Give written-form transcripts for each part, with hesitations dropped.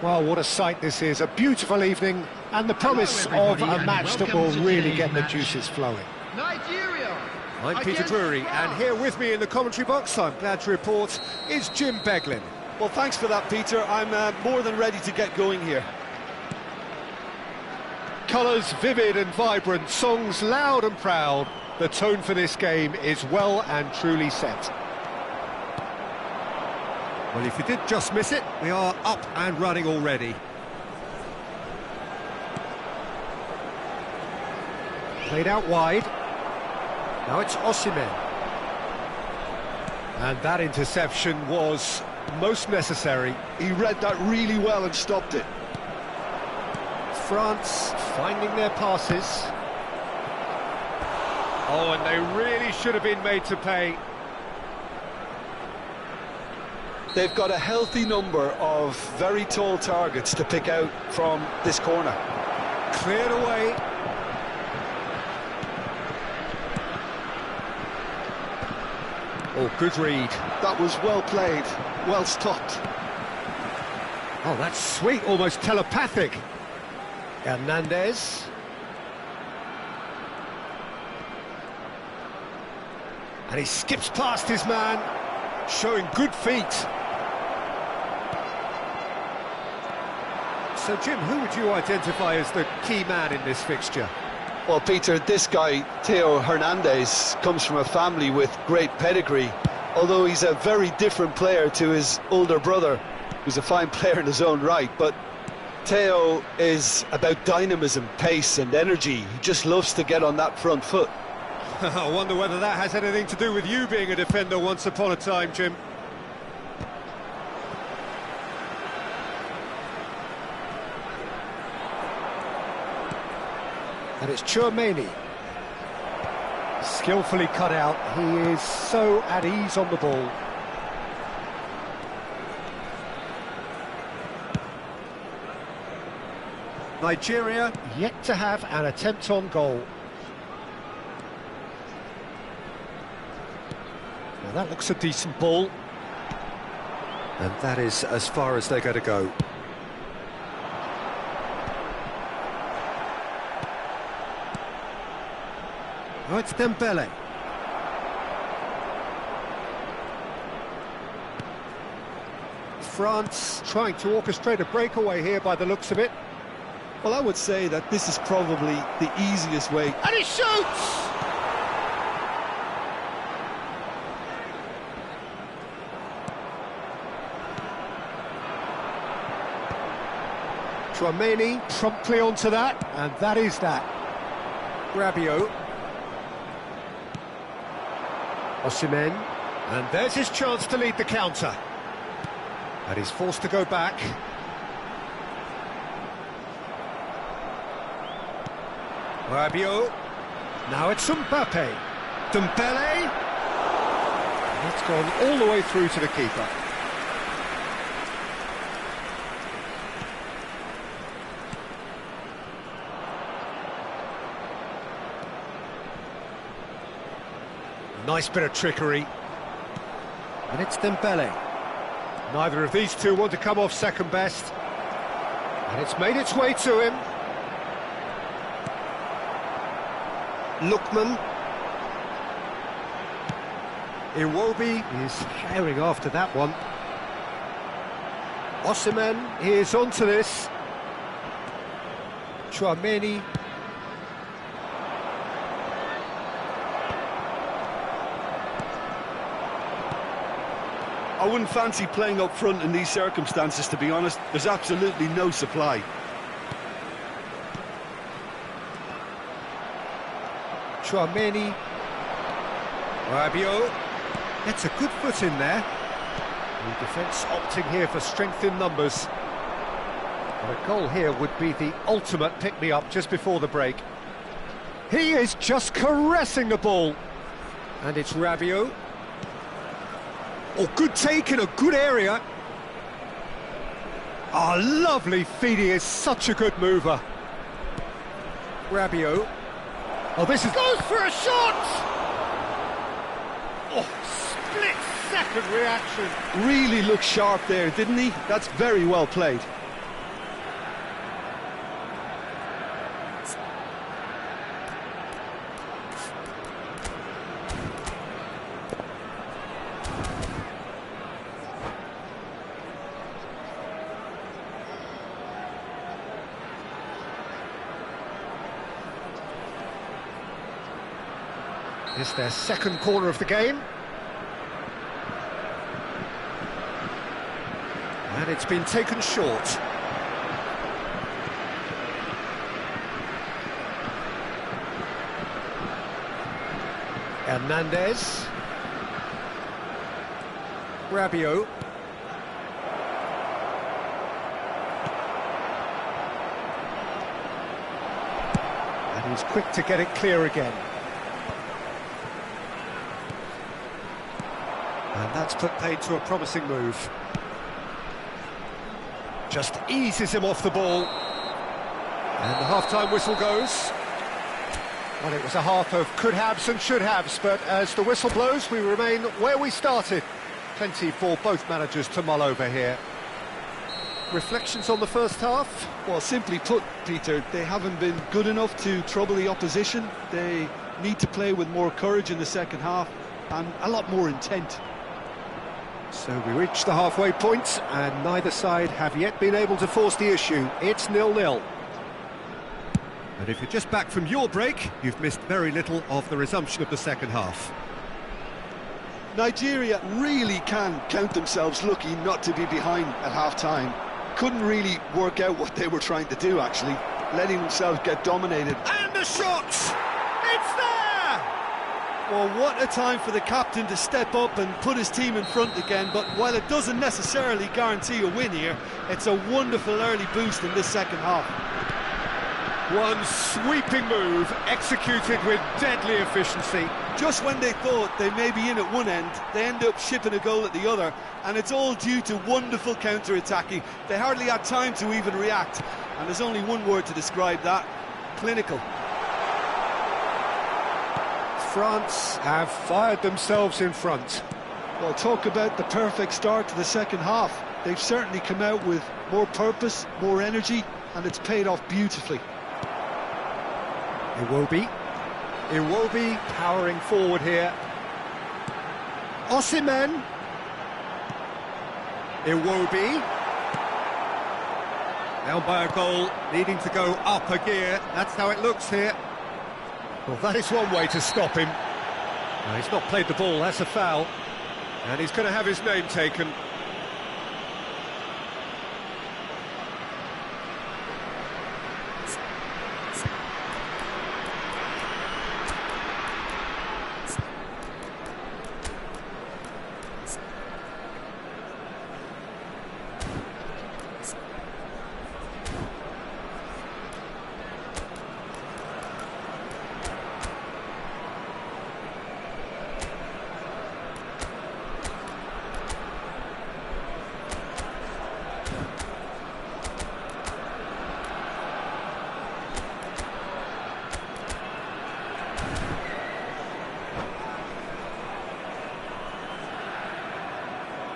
Well, what a sight this is. A beautiful evening and the promise of a match that will really get the juices flowing. Nigeria! I'm Peter Drury, and here with me in the commentary box, I'm glad to report, is Jim Beglin. Well, thanks for that, Peter. I'm more than ready to get going here. Colours vivid and vibrant, songs loud and proud. The tone for this game is well and truly set. Well, if you did just miss it, we are up and running already. Played out wide. Now it's Osimhen. And that interception was most necessary. He read that really well and stopped it. France finding their passes. Oh, and they really should have been made to pay. They've got a healthy number of very tall targets to pick out from this corner. Cleared away. Oh, good read. That was well played, well stopped. Oh, that's sweet, almost telepathic. Hernandez. And he skips past his man, showing good feet. So, Jim, who would you identify as the key man in this fixture? Well, Peter, this guy, Theo Hernandez, comes from a family with great pedigree, although he's a very different player to his older brother, who's a fine player in his own right. But Theo is about dynamism, pace and energy. He just loves to get on that front foot. I wonder whether that has anything to do with you being a defender once upon a time, Jim. And it's Chouameni. Skillfully cut out. He is so at ease on the ball. Nigeria Yet to have an attempt on goal. Well, that looks a decent ball. And that is as far as they're going to go. Oh, it's Dembele. France trying to orchestrate a breakaway here by the looks of it. Well, I would say that this is probably the easiest way. And he shoots! Chouameni promptly onto that, and that is that. Rabiot. Osimhen. And there's his chance to lead the counter. And he's forced to go back. Rabiot. Now it's Mbappe. Dembele. And it's gone all the way through to the keeper. Nice bit of trickery. And it's Dembele. Neither of these two want to come off second best. And it's made its way to him. Lookman. Iwobi is herring after that one. Osimhen is onto this. Chouameni. I wouldn't fancy playing up front in these circumstances, to be honest. There's absolutely no supply. Chouameni. Rabiot. Gets a good foot in there. The defence opting here for strength in numbers. But a goal here would be the ultimate pick-me-up just before the break. He is just caressing the ball. And it's Rabiot. Oh, good take in a good area. Oh, lovely feet. He is such a good mover. Rabiot. Oh, this is... goes for a shot! Oh, split-second reaction. Really looked sharp there, didn't he? That's very well played. It's their second corner of the game. And it's been taken short. Hernandez. Rabiot. And he's quick to get it clear again. And that's put paid to a promising move. Just eases him off the ball. And the half-time whistle goes. Well, it was a half of could-haves and should-haves, but as the whistle blows, we remain where we started. Plenty for both managers to mull over here. Reflections on the first half? Well, simply put, Peter, they haven't been good enough to trouble the opposition. They need to play with more courage in the second half and a lot more intent. So we reach the halfway point, and neither side have yet been able to force the issue. It's 0-0. And if you're just back from your break, you've missed very little of the resumption of the second half. Nigeria really can count themselves lucky not to be behind at half-time. Couldn't really work out what they were trying to do, actually, letting themselves get dominated. And the shot! It's there! Well, what a time for the captain to step up and put his team in front again, but while it doesn't necessarily guarantee a win here, it's a wonderful early boost in this second half. One sweeping move, executed with deadly efficiency. Just when they thought they may be in at one end, they end up shipping a goal at the other, and it's all due to wonderful counter-attacking. They hardly had time to even react, and there's only one word to describe that: clinical. France have fired themselves in front. Well, talk about the perfect start to the second half. They've certainly come out with more purpose, more energy, and it's paid off beautifully. Iwobi powering forward here. Osimhen. Iwobi. Down by a goal, needing to go up a gear. That's how it looks here. Well, that is one way to stop him. No, he's not played the ball, that's a foul. And he's going to have his name taken.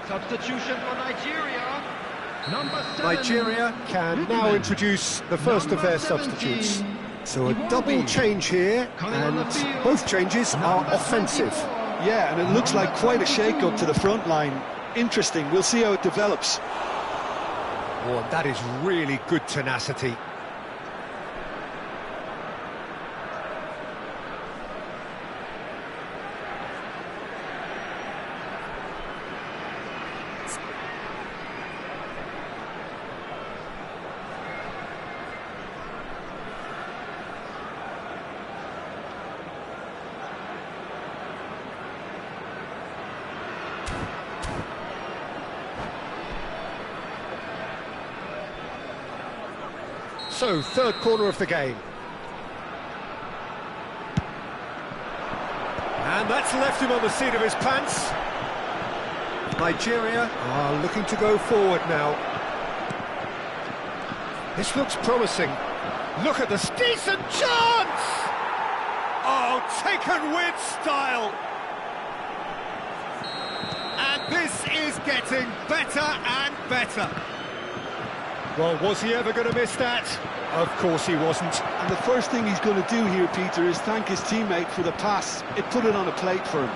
Substitution for Nigeria. Nigeria can now introduce the first of their substitutes. So a double change here, and both changes are offensive. Yeah, and it looks like quite a shake-up to the front line. Interesting, we'll see how it develops. Oh, that is really good tenacity. So, third corner of the game. And that's left him on the seat of his pants. Nigeria are looking to go forward now. This looks promising. Look at this decent chance! Oh, taken with style! And this is getting better and better. Well, was he ever going to miss that? Of course he wasn't. And the first thing he's going to do here, Peter, is thank his teammate for the pass. It put it on a plate for him.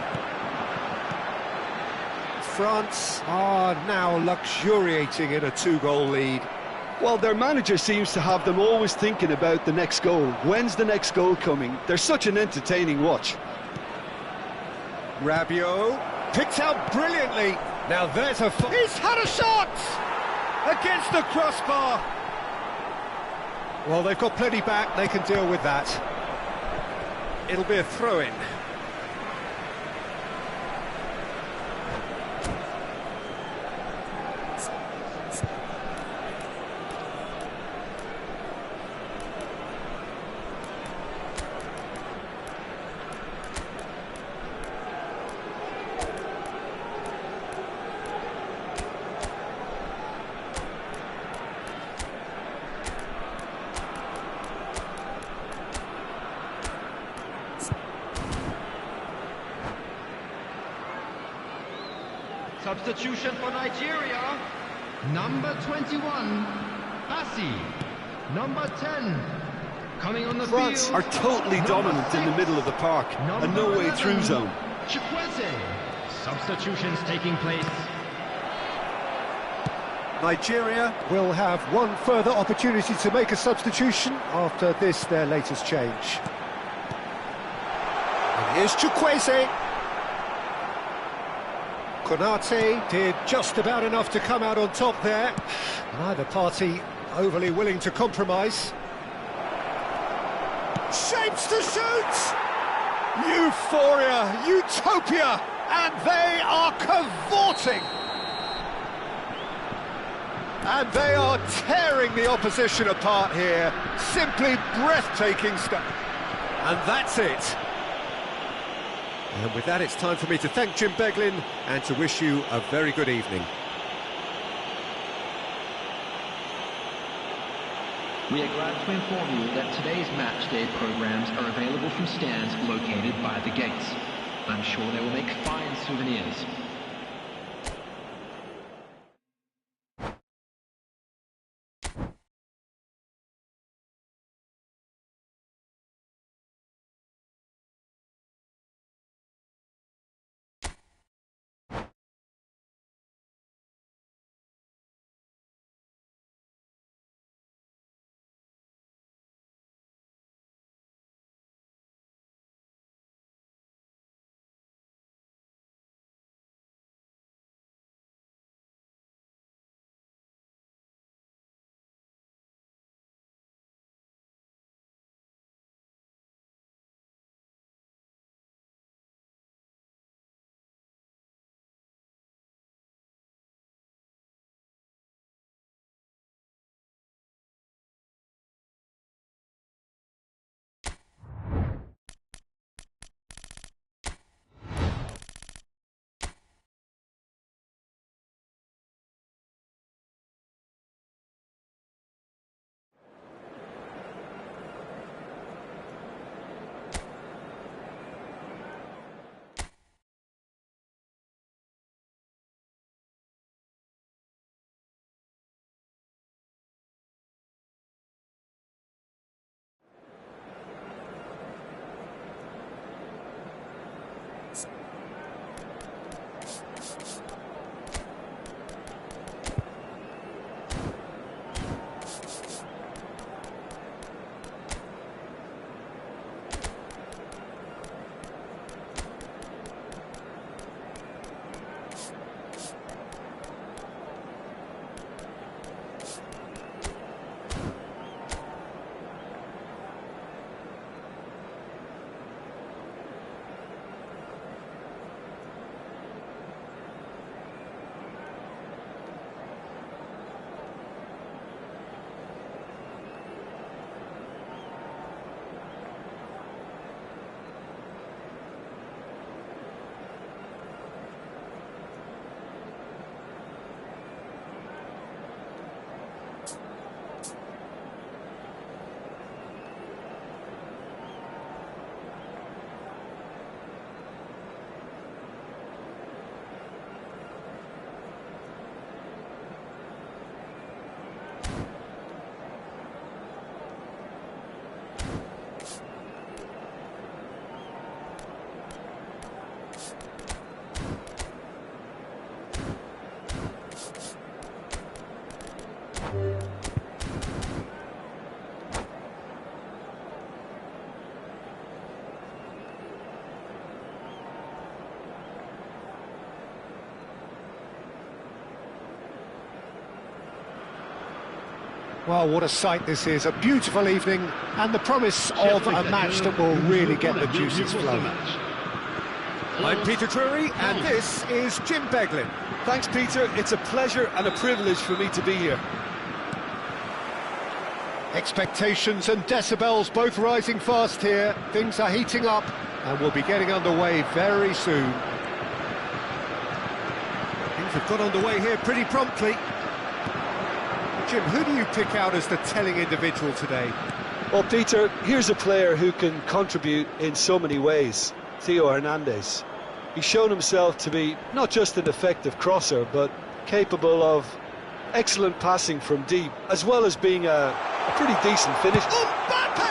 France are now luxuriating in a two-goal lead. Well, their manager seems to have them always thinking about the next goal. When's the next goal coming? They're such an entertaining watch. Rabiot picked out brilliantly. Now there's a... He's had a shot! Against the crossbar. Well, they've got plenty back, they can deal with that. It'll be a throw-in. Substitution for Nigeria. Number 21, Asi. Number 10, coming on the France field. are totally dominant in the middle of the park, a no-way through zone. Chikwese. Substitutions taking place. Nigeria will have one further opportunity to make a substitution after this, their latest change. And here's Chikwese. Konate did just about enough to come out on top there. Neither party overly willing to compromise. Shapes to shoot! Euphoria, utopia, and they are cavorting! And they are tearing the opposition apart here. Simply breathtaking stuff. And that's it. And with that, it's time for me to thank Jim Beglin and to wish you a very good evening. We are glad to inform you that today's match day programs are available from stands located by the gates. I'm sure they will make fine souvenirs. Well, what a sight this is, a beautiful evening, and the promise of a match that will really get the juices flowing. I'm Peter Drury, and this is Jim Beglin. Thanks, Peter. It's a pleasure and a privilege for me to be here. Expectations and decibels both rising fast here. Things are heating up, and we'll be getting underway very soon. Things have got underway here pretty promptly. Jim, who do you pick out as the telling individual today? Well, Peter, here's a player who can contribute in so many ways. Theo Hernandez. He's shown himself to be not just an effective crosser, but capable of excellent passing from deep, as well as being a pretty decent finish. Mbappe!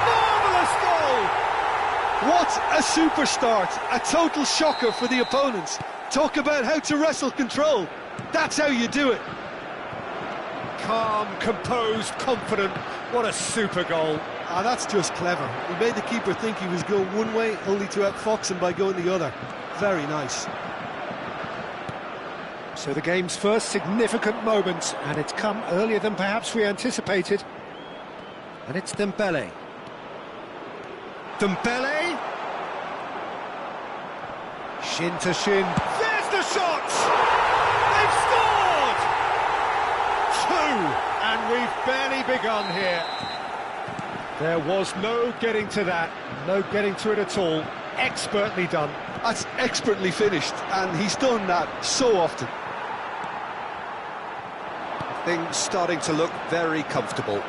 Marvellous goal! What a super start! A total shocker for the opponents. Talk about how to wrestle control. That's how you do it. Calm, composed, confident. What a super goal. Ah, that's just clever. He made the keeper think he was going one way, only to outfox him by going the other. Very nice. So the game's first significant moment, and it's come earlier than perhaps we anticipated. And it's Dembele. Dembele! Shin to shin. There's the shot! They've scored! Two! And we've barely begun here. There was no getting to that, no getting to it at all. Expertly done. That's expertly finished, and he's done that so often. Things starting to look very comfortable.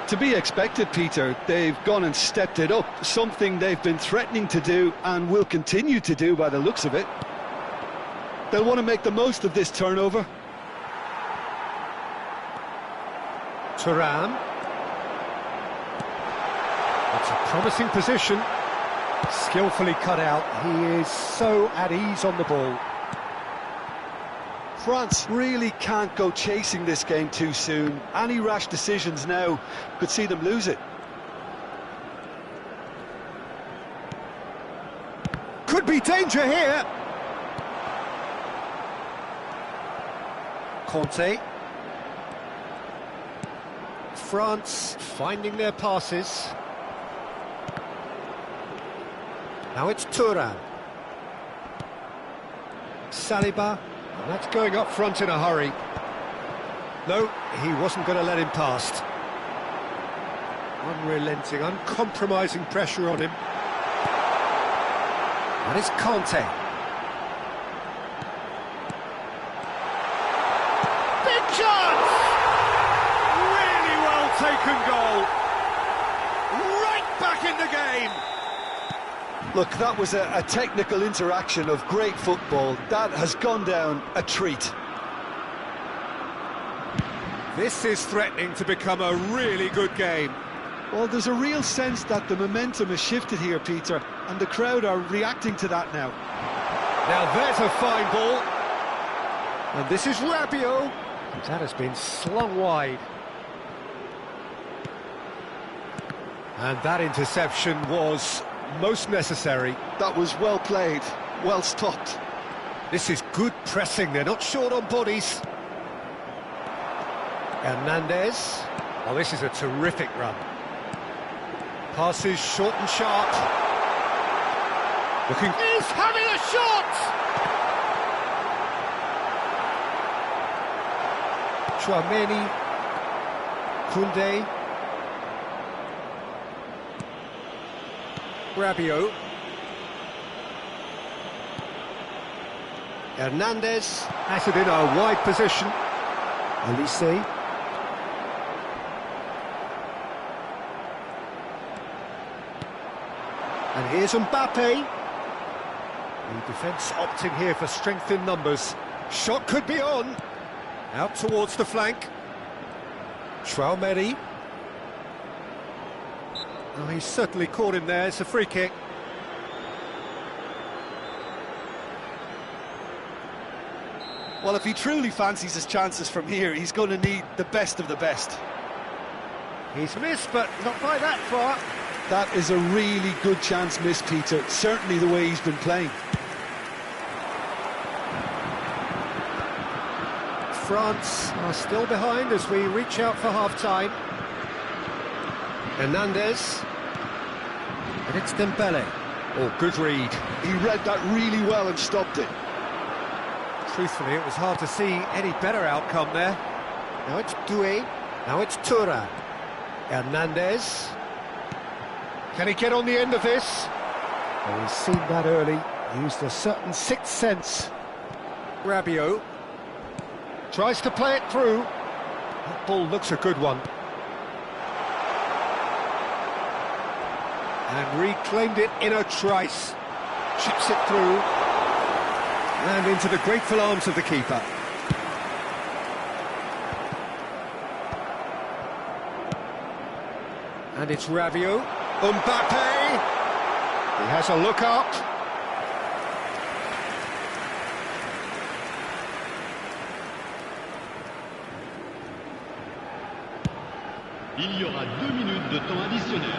To be expected, Peter. They've gone and stepped it up, something they've been threatening to do and will continue to do by the looks of it. They'll want to make the most of this turnover. Thuram. It's a promising position. Skillfully cut out. He is so at ease on the ball. France really can't go chasing this game too soon. Any rash decisions now could see them lose it. Could be danger here. Conte. France finding their passes. Now it's Thuram. Saliba. And that's going up front in a hurry. No, he wasn't going to let him past. Unrelenting, uncompromising pressure on him. And it's Conte. Big chance! Really well taken goal. Right back in the game. Look, that was a technical interaction of great football. That has gone down a treat. This is threatening to become a really good game. Well, there's a real sense that the momentum has shifted here, Peter, and the crowd are reacting to that now. Now there's a fine ball. And this is Rabiot. That has been slung wide. And that interception was most necessary. That was well played, well stopped. This is good pressing, they're not short on bodies. Hernandez. Oh, this is a terrific run. Passes short and sharp. Looking... He's having a shot! Chouameni. Koundé. Rabiot. Hernandez has it in a wide position. Elise. And here's Mbappe. The defence opting here for strength in numbers. Shot could be on. Out towards the flank. Chouameni. Oh, he's certainly caught him there. It's a free kick. Well, if he truly fancies his chances from here, he's going to need the best of the best. He's missed, but not by that far. That is a really good chance missed, Peter. Certainly the way he's been playing. France are still behind as we reach out for half-time. Hernandez. And it's Dembele. Oh, good read. He read that really well and stopped it. Truthfully, it was hard to see any better outcome there. Now it's Doué. Now it's Tura. Hernandez. Can he get on the end of this? Oh, he's seen that early. Used a certain sixth sense. Rabiot. Tries to play it through. That ball looks a good one. And reclaimed it in a trice. Chips it through. And into the grateful arms of the keeper. And it's Rabiot. Mbappe! He has a look up. Il y aura 2 minutes de temps additionnel.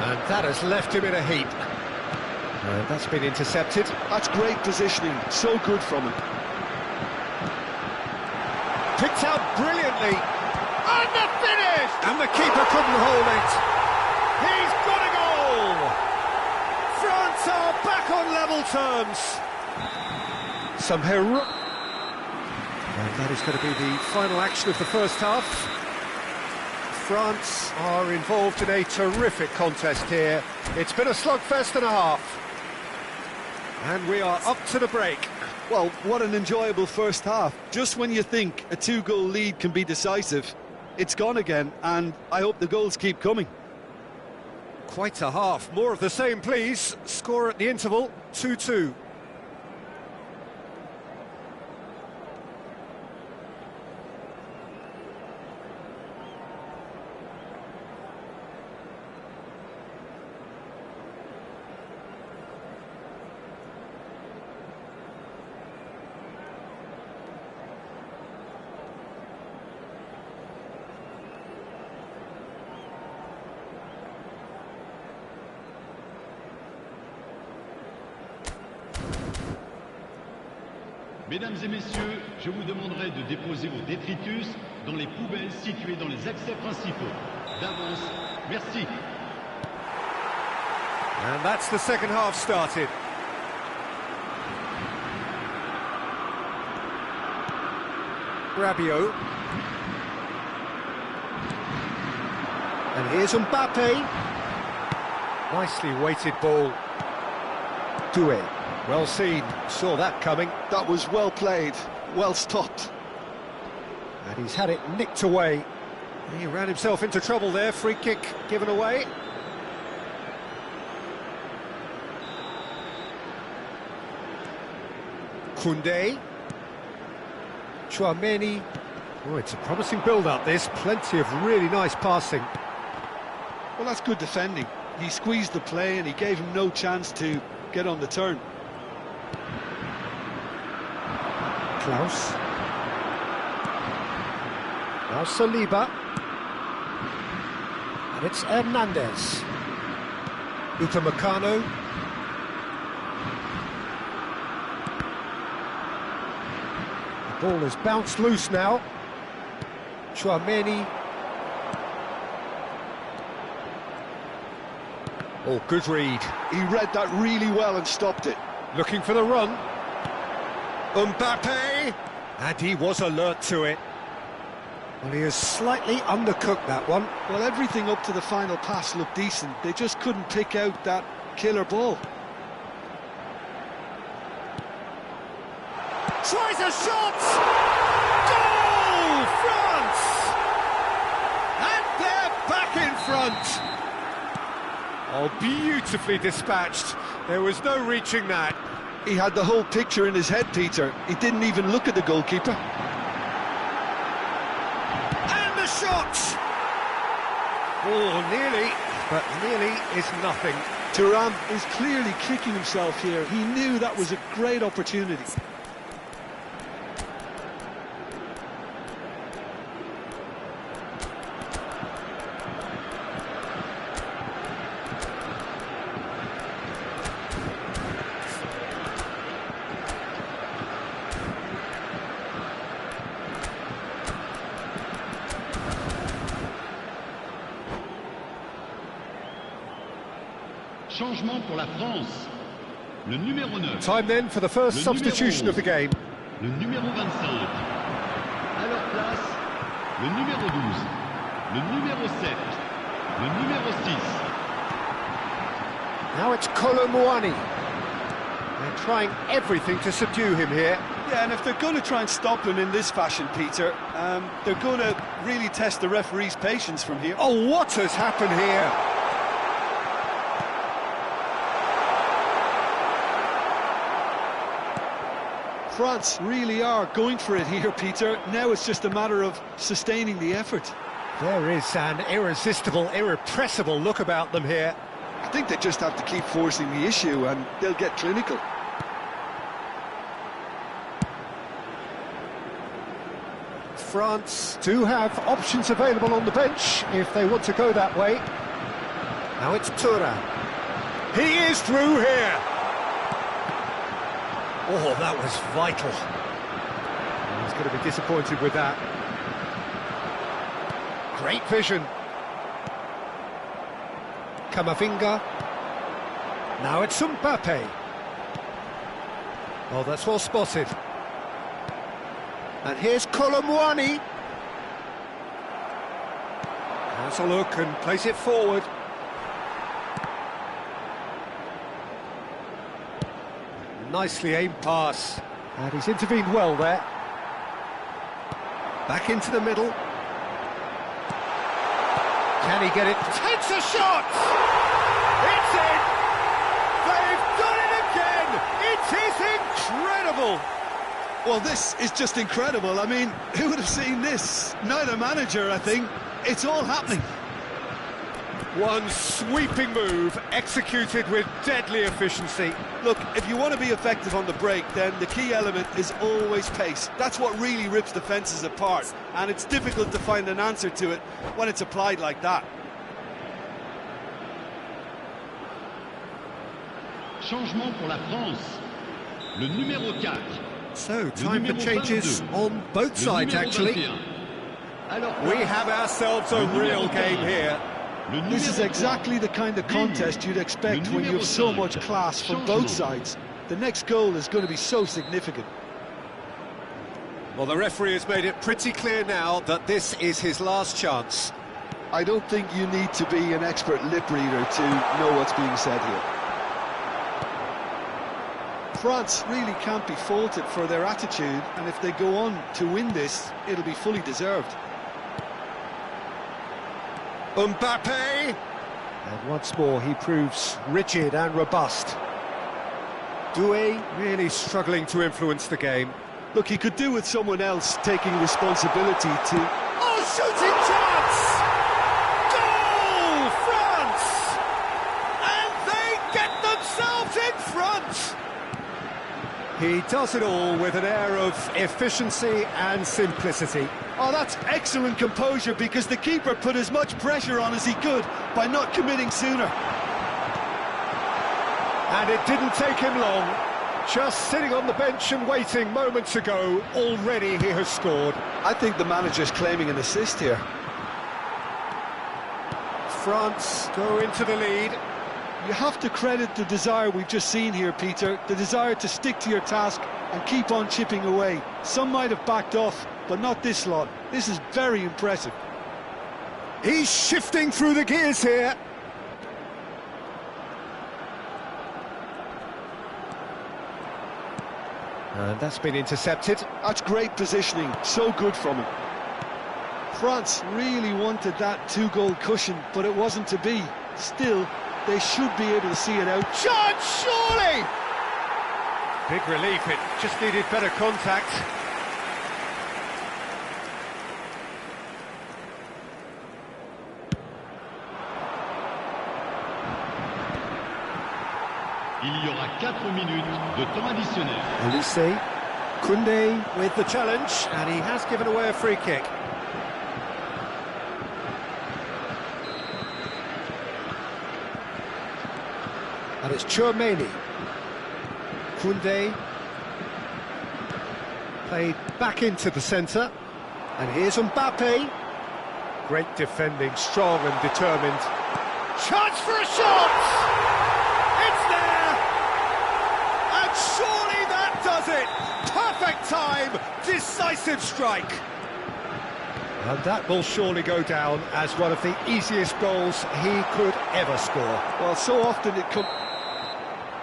And that has left him in a heap. And that's been intercepted. That's great positioning, so good from him. Picked out brilliantly. And the finish! And the keeper couldn't hold it. He's got a goal! France are back on level terms. Some hero... And that is going to be the final action of the first half. France are involved in a terrific contest here. It's been a slugfest and a half. And we are up to the break. Well, what an enjoyable first half. Just when you think a 2-goal lead can be decisive, it's gone again, and I hope the goals keep coming. Quite a half. More of the same, please. Score at the interval, 2-2. Mesdames et messieurs, je vous demanderai de déposer vos détritus dans les poubelles situées dans les accès principaux. D'avance, merci. And that's the second half started. Rabiot. And here's Mbappe. Nicely weighted ball. Doué. Well seen, saw that coming. That was well played, well stopped. And he's had it nicked away. He ran himself into trouble there, free kick given away. Koundé. Chouameni. Oh, it's a promising build-up, this. Plenty of really nice passing. Well, that's good defending. He squeezed the play and he gave him no chance to get on the turn. Klaus. Now Saliba. And it's Hernandez. Upamecano. The ball has bounced loose now. Chouameni. Oh, good read. He read that really well and stopped it. Looking for the run. Mbappe! And he was alert to it. Well, he has slightly undercooked that one. Well, everything up to the final pass looked decent. They just couldn't pick out that killer ball. Tries a shot! Goal! France! And they're back in front. Oh, beautifully dispatched. There was no reaching that. He had the whole picture in his head, Peter. He didn't even look at the goalkeeper. And the shot! Oh, nearly, but nearly is nothing. Thuram is clearly kicking himself here. He knew that was a great opportunity. Changement pour la France. Le numéro 9. Time then for the first substitution of the game. Le numéro 25. À leur place, le numéro 12. Le numéro 7. Le numéro 6. Now it's Colomouani. They're trying everything to subdue him here. Yeah, and if they're going to try and stop him in this fashion, Peter, they're going to really test the referee's patience from here. Oh, what has happened here? France really are going for it here, Peter. Now it's just a matter of sustaining the effort. There is an irresistible, irrepressible look about them here. I think they just have to keep forcing the issue and they'll get clinical. France do have options available on the bench if they want to go that way. Now it's Tura. He is through here. Oh, that was vital. He's going to be disappointed with that. Great vision. Camavinga. Now it's Mbappe. Oh, that's well spotted. And here's Colomouani. Has a look and plays it forward. Nicely aimed pass. And he's intervened well there. Back into the middle. Can he get it? Takes a shot! It's in! They've done it again! It is incredible! Well, this is just incredible. I mean, who would have seen this? Neither manager, I think. It's all happening. One sweeping move, executed with deadly efficiency. Look, if you want to be effective on the break, then the key element is always pace. That's what really rips defences apart, and it's difficult to find an answer to it when it's applied like that. Changement pour la France. Le numéro 4. So, time for changes on both sides, actually. We have ourselves a real game here. This is exactly the kind of contest you'd expect when you have so much class from both sides. The next goal is going to be so significant. Well, the referee has made it pretty clear now that this is his last chance. I don't think you need to be an expert lip reader to know what's being said here. France really can't be faulted for their attitude, and if they go on to win this, it'll be fully deserved. Mbappe! And once more he proves rigid and robust. Doué really struggling to influence the game. Look, he could do with someone else taking responsibility to... Oh, shooting chance! Goal, France! And they get themselves in front! He does it all with an air of efficiency and simplicity. Oh, that's excellent composure, because the keeper put as much pressure on as he could by not committing sooner. And it didn't take him long. Just sitting on the bench and waiting moments ago, already he has scored. I think the manager's claiming an assist here. France go into the lead. You have to credit the desire we've just seen here, Peter. The desire to stick to your task and keep on chipping away. Some might have backed off, but not this lot. This is very impressive. He's shifting through the gears here. And that's been intercepted. That's great positioning, so good from him. France really wanted that two-goal cushion, but it wasn't to be. Still, they should be able to see it out. Chance, surely! Big relief, it just needed better contact. Il y aura 4 minutes de temps additionnel. Olise, Koundé with the challenge, and he has given away a free kick. And it's Chouameni. Koundé played back into the centre, and here's Mbappe. Great defending, strong and determined. Chance for a shot! decisive strike. And that will surely go down as one of the easiest goals he could ever score. Well, so often it comes...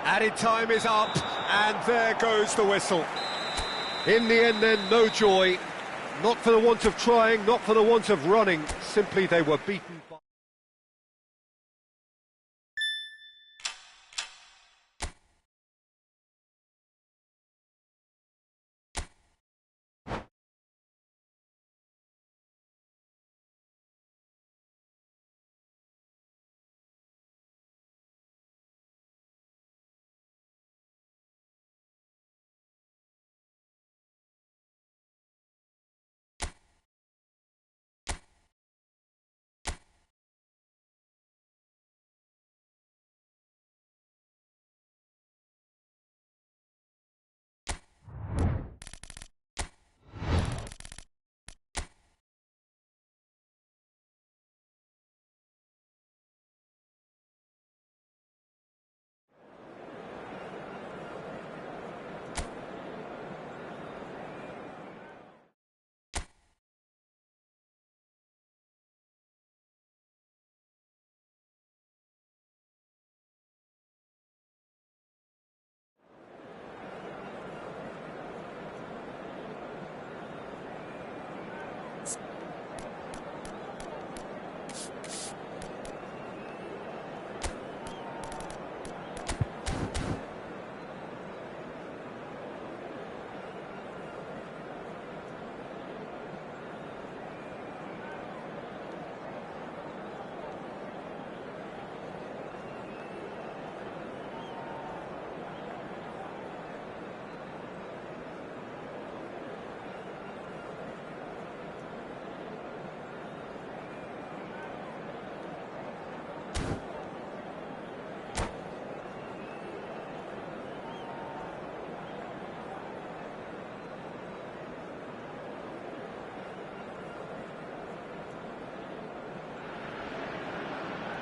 Added time is up, and there goes the whistle. In the end then, no joy. Not for the want of trying, not for the want of running. Simply they were beaten by...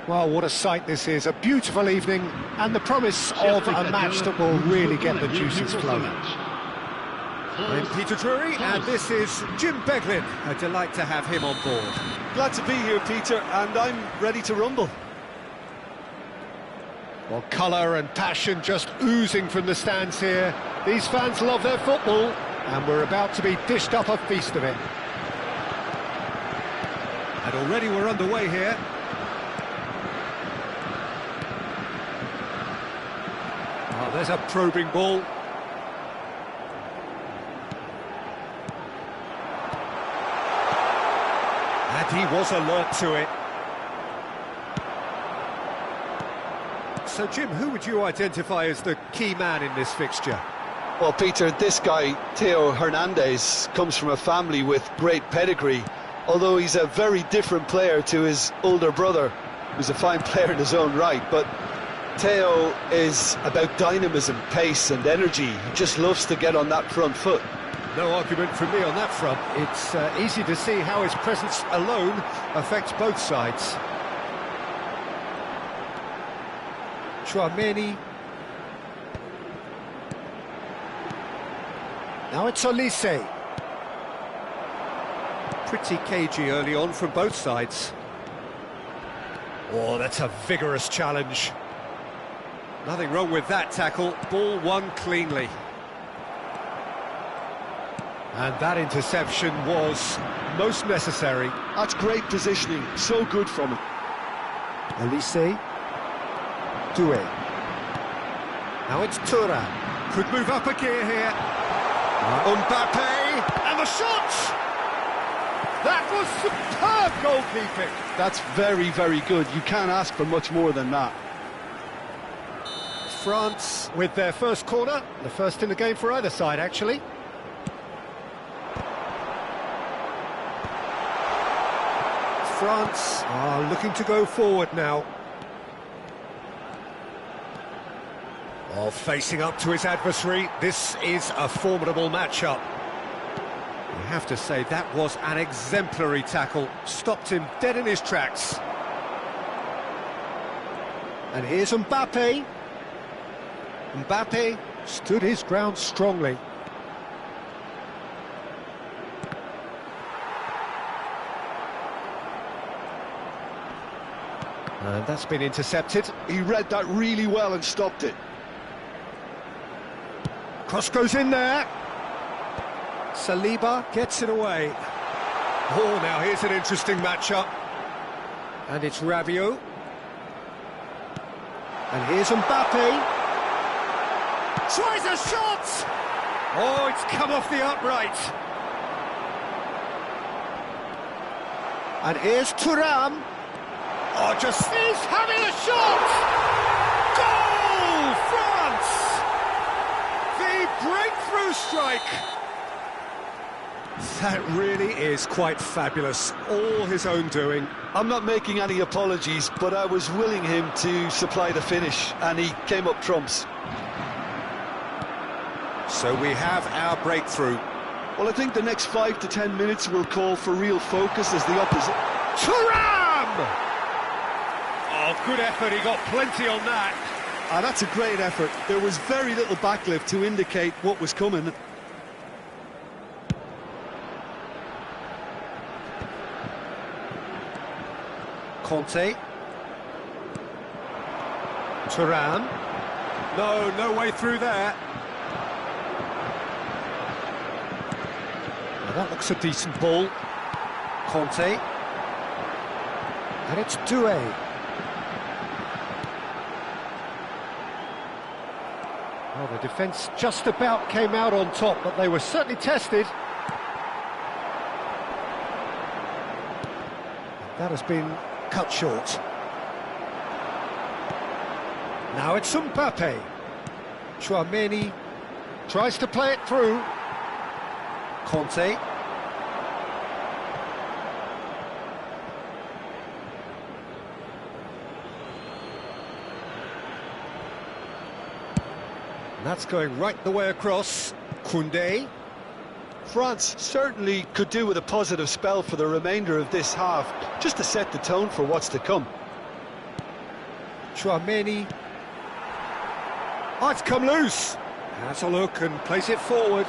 Well, what a sight this is, a beautiful evening, and the promise of a match that will really get the juices flowing. I'm Peter Drury, and this is Jim Beglin. A delight to have him on board. Glad to be here, Peter, and I'm ready to rumble. Well, colour and passion just oozing from the stands here. These fans love their football, and we're about to be dished up a feast of it. And already we're underway here. Oh, there's a probing ball. And he was alert to it. So, Jim, who would you identify as the key man in this fixture? Well, Peter, this guy, Theo Hernandez, comes from a family with great pedigree, although he's a very different player to his older brother, who's a fine player in his own right. But Theo is about dynamism, pace and energy. He just loves to get on that front foot. No argument from me on that front. It's easy to see how his presence alone affects both sides. Chouameni. Now it's Olise. Pretty cagey early on from both sides. Oh, that's a vigorous challenge. Nothing wrong with that tackle. Ball won cleanly. And that interception was most necessary. That's great positioning, so good from him. Olise. Doué. Now it's Thuram. Could move up a gear here. Mbappe, and the shot! That was superb goalkeeping. That's very, very good. You can't ask for much more than that. France with their first corner, the first in the game for either side, actually. France are looking to go forward now. Oh, facing up to his adversary, this is a formidable matchup. You have to say that was an exemplary tackle, stopped him dead in his tracks. And here's Mbappe. Mbappe stood his ground strongly. And that's been intercepted. He read that really well and stopped it. Cross goes in there. Saliba gets it away. Oh, now here's an interesting matchup. And it's Rabiot. And here's Mbappe. Tries a shot! Oh, it's come off the upright. And here's Thuram. Oh, he's having a shot! Goal! France! The breakthrough strike! That really is quite fabulous. All his own doing. I'm not making any apologies, but I was willing him to supply the finish, and he came up trumps. So we have our breakthrough. Well, I think the next 5 to 10 minutes will call for real focus as the opposite. Thuram! Oh, good effort, he got plenty on that. That's a great effort. There was very little backlift to indicate what was coming. Conte. Thuram. No way through there. Now that looks a decent ball. Conte. And it's Doué. Well, the defence just about came out on top, but they were certainly tested. That has been cut short. Now it's Mbappe. Tchouaméni tries to play it through. Conte. And that's going right the way across. Koundé. France certainly could do with a positive spell for the remainder of this half, just to set the tone for what's to come. Tchouaméni. Oh, it's come loose. Has a look and plays it forward.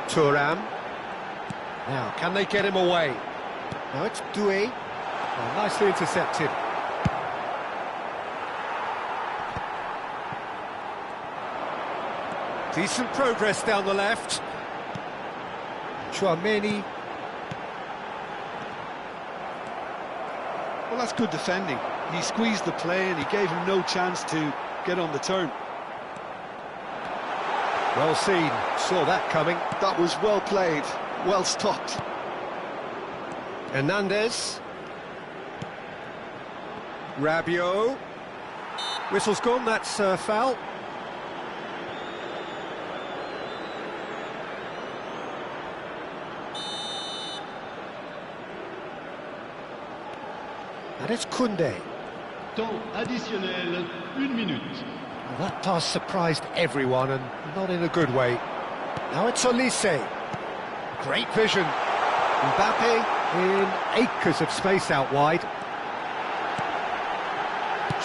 Thuram. Now, can they get him away? Now it's Doué. Oh, nicely intercepted. Decent progress down the left. Tchouaméni. Well, that's good defending. He squeezed the play and he gave him no chance to get on the turn. Well seen, saw that coming. That was well played, well stopped. Hernandez. Rabiot. Whistle's gone, that's foul. And it's Koundé. Temps additionnel, 1 minute. Well, that pass surprised everyone, and not in a good way. Now it's Olise. Great vision. Mbappe in acres of space out wide.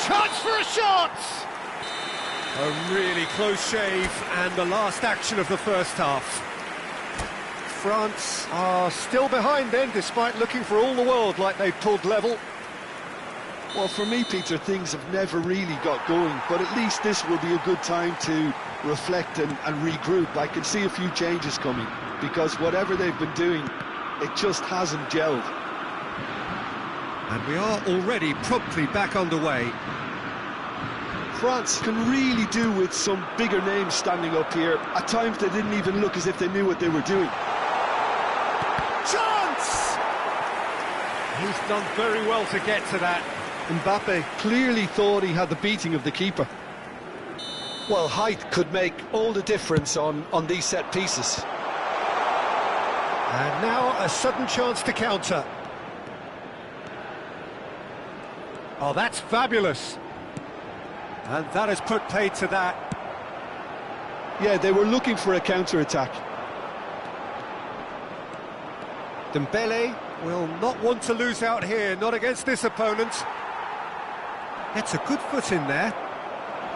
Chance for a shot! A really close shave, and the last action of the first half. France are still behind then, despite looking for all the world like they pulled level. Well, for me, Peter, things have never really got going, but at least this will be a good time to reflect and regroup. I can see a few changes coming, because whatever they've been doing, it just hasn't gelled. And we are already promptly back underway. France can really do with some bigger names standing up here. At times they didn't even look as if they knew what they were doing. Chance! He's done very well to get to that. Mbappe clearly thought he had the beating of the keeper. Well, height could make all the difference on these set pieces. And now a sudden chance to counter. Oh, that's fabulous. And that has put paid to that. Yeah, they were looking for a counter-attack. Dembele will not want to lose out here, not against this opponent. Gets a good foot in there.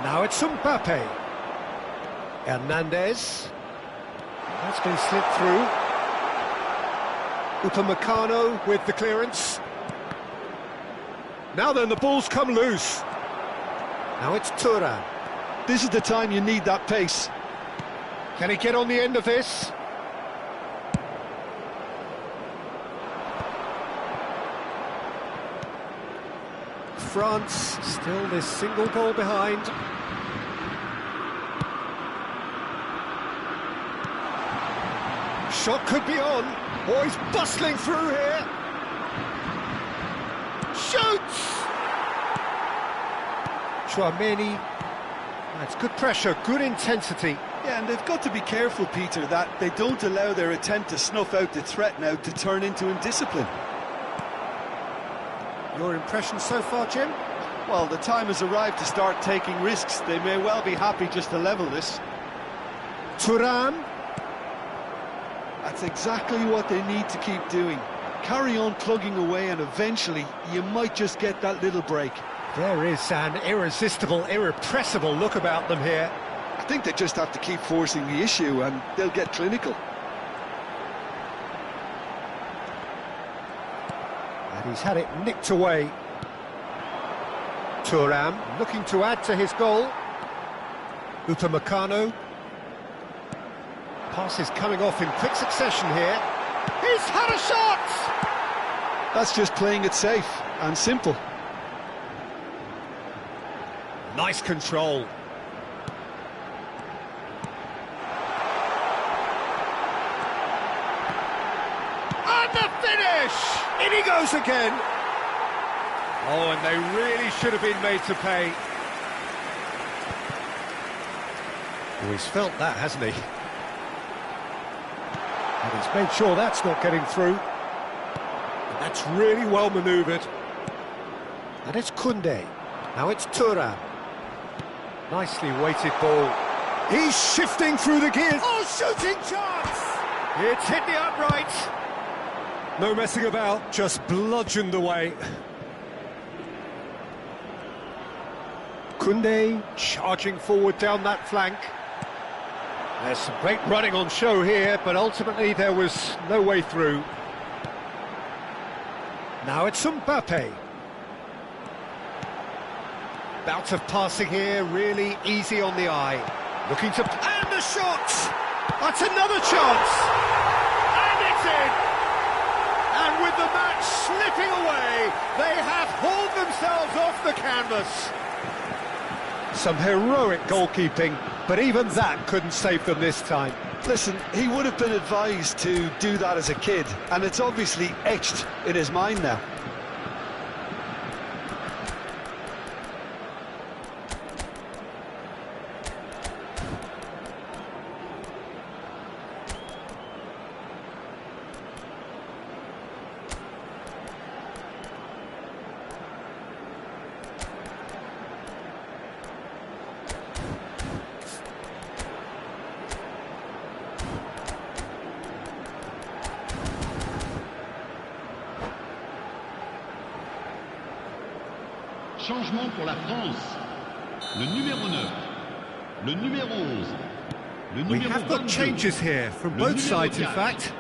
Now it's Mbappe. Hernandez. That's been slipped through. Upamecano with the clearance. Now then, the ball's come loose. Now it's Thuram. This is the time you need that pace. Can he get on the end of this? France still this single goal behind. Shot could be on. Oh, he's bustling through here. Shoots! Chouameni. That's good pressure, good intensity. Yeah, and they've got to be careful, Peter, that they don't allow their attempt to snuff out the threat now to turn into indiscipline. Your impression so far, Jim? Well, the time has arrived to start taking risks. They may well be happy just to level this. Thuram. That's exactly what they need to keep doing. Carry on plugging away and eventually you might just get that little break. There is an irresistible, irrepressible look about them here. I think they just have to keep forcing the issue and they'll get clinical. And he's had it nicked away. Thuram looking to add to his goal. Upamecano. Pass is coming off in quick succession here. He's had a shot! That's just playing it safe and simple. Nice control. And the finish! In he goes again. Oh, and they really should have been made to pay. Oh, he's felt that, hasn't he? And he's made sure that's not getting through. And that's really well manoeuvred. And it's Koundé. Now it's Thuram. Nicely weighted ball. He's shifting through the gears. Oh, shooting chance! It's hit the upright. No messing about, just bludgeoned away. Koundé charging forward down that flank. There's some great running on show here, but ultimately there was no way through. Now it's Mbappe. Bout of passing here, really easy on the eye. Looking to... and the shot! That's another chance! And it's in! And with the match slipping away, they have hauled themselves off the canvas. Some heroic goalkeeping, but even that couldn't save them this time. Listen, he would have been advised to do that as a kid, and it's obviously etched in his mind now. Changement pour la France. Le numéro 9, le numéro 11, le We numéro have got 22, changes here from le both numéro sides, in 4, fact.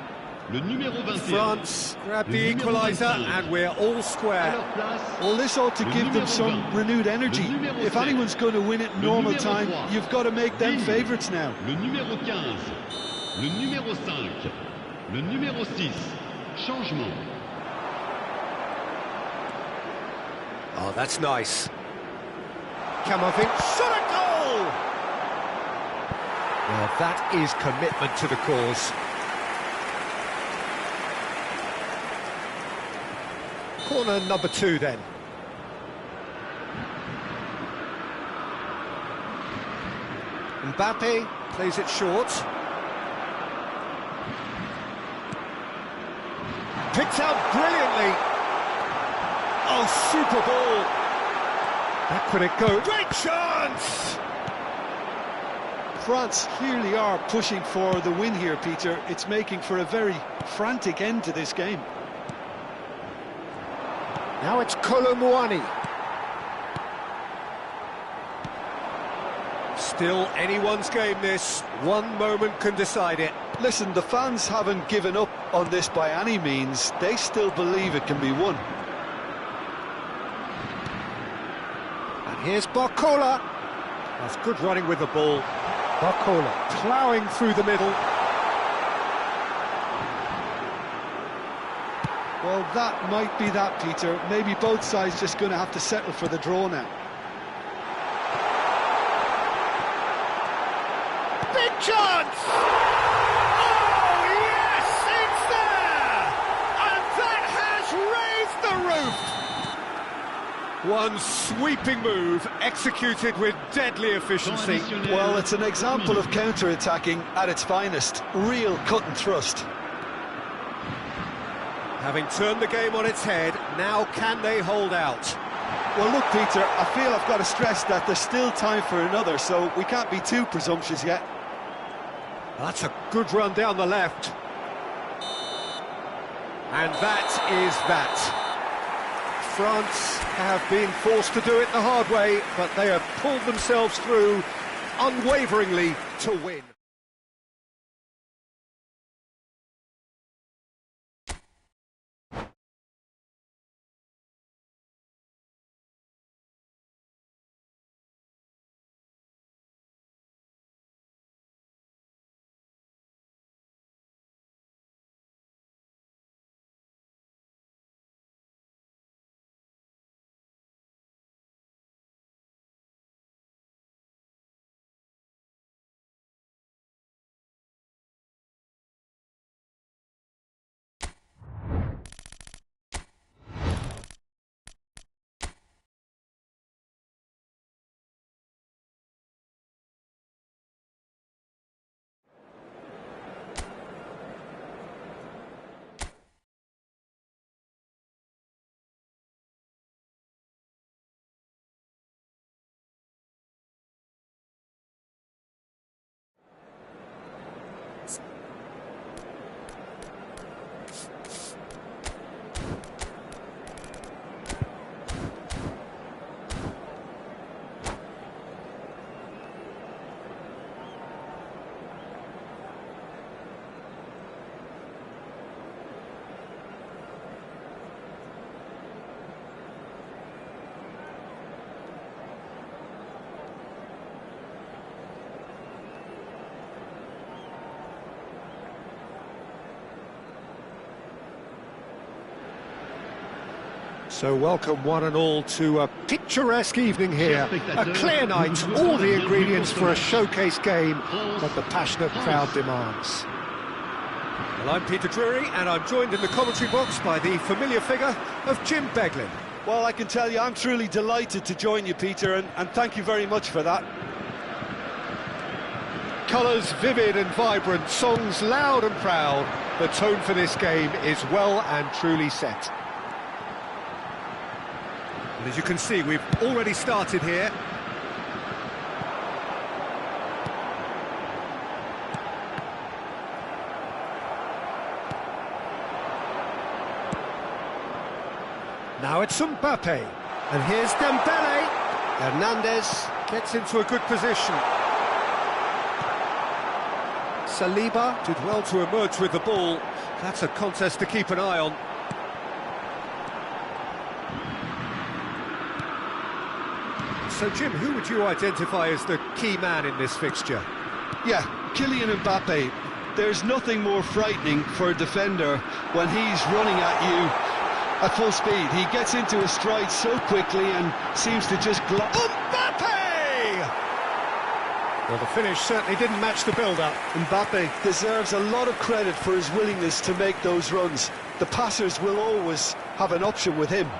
le numéro 21. France grab le the numéro equaliser 25. and we're all À square. leur place, Well, this ought to le give them numéro some 20, renewed energy. le numéro If 7, anyone's going to win it le normal numéro time, 3, you've got to make them Digne, favourites now. le numéro 15, le numéro 5, le numéro 6. Changement. Oh, that's nice. Kamovic shot a goal! Well, that is commitment to the cause. Corner number 2 then. Mbappe plays it short. Picked out brilliantly. Oh, super ball. Back would it go? Great chance! France clearly are pushing for the win here, Peter. It's making for a very frantic end to this game. Now it's Colomouani. Still anyone's game this. One moment can decide it. Listen, the fans haven't given up on this by any means. They still believe it can be won. Here's Barcola. That's good running with the ball. Barcola ploughing through the middle. Well, that might be that, Peter. Maybe both sides just going to have to settle for the draw now. Big chance! Oh, yes, it's there! And that has raised the roof! One sweeping move, executed with deadly efficiency. Well, it's an example of counter-attacking at its finest. Real cut and thrust. Having turned the game on its head, now can they hold out? Well, look, Peter, I feel I've got to stress that there's still time for another, so we can't be too presumptuous yet. That's a good run down the left. And that is that. France have been forced to do it the hard way, but they have pulled themselves through unwaveringly to win. So welcome one and all to a picturesque evening here, a clear night, all the ingredients for a showcase game that the passionate crowd demands. Well, I'm Peter Drury and I'm joined in the commentary box by the familiar figure of Jim Beglin. Well, I can tell you I'm truly delighted to join you, Peter, and thank you very much for that. Colours vivid and vibrant, songs loud and proud. The tone for this game is well and truly set. And as you can see, we've already started here. Now it's Mbappe, and here's Dembele. Hernandez gets into a good position. Saliba did well to emerge with the ball. That's a contest to keep an eye on. So, Jim, who would you identify as the key man in this fixture? Yeah, Kylian Mbappe. There's nothing more frightening for a defender when he's running at you at full speed. He gets into a stride so quickly and seems to just Mbappe! Well, the finish certainly didn't match the build-up. Mbappe deserves a lot of credit for his willingness to make those runs. The passers will always have an option with him.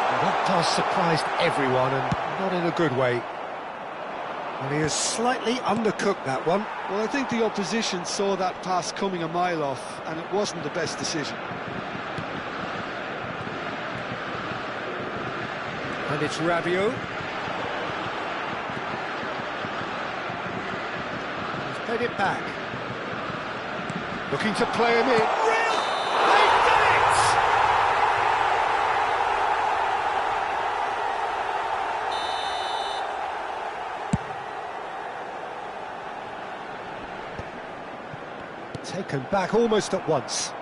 Well, that pass surprised everyone, and not in a good way. And he has slightly undercooked that one. Well, I think the opposition saw that pass coming a mile off, and it wasn't the best decision. And it's Rabiot. He's played it back. Looking to play him in. Real! They've done it! Taken back almost at once.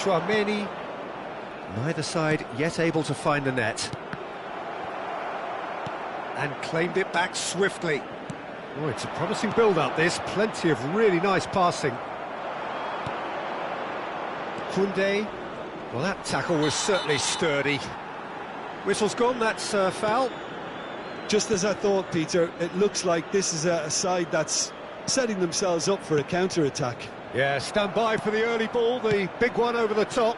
Tchouaméni. Neither side yet able to find the net. And claimed it back swiftly. Oh, it's a promising build-up, this. Plenty of really nice passing. Koundé. Well, that tackle was certainly sturdy. Whistle's gone, that's foul. Just as I thought, Peter, it looks like this is a side that's setting themselves up for a counter-attack. Yeah, stand by for the early ball, the big one over the top.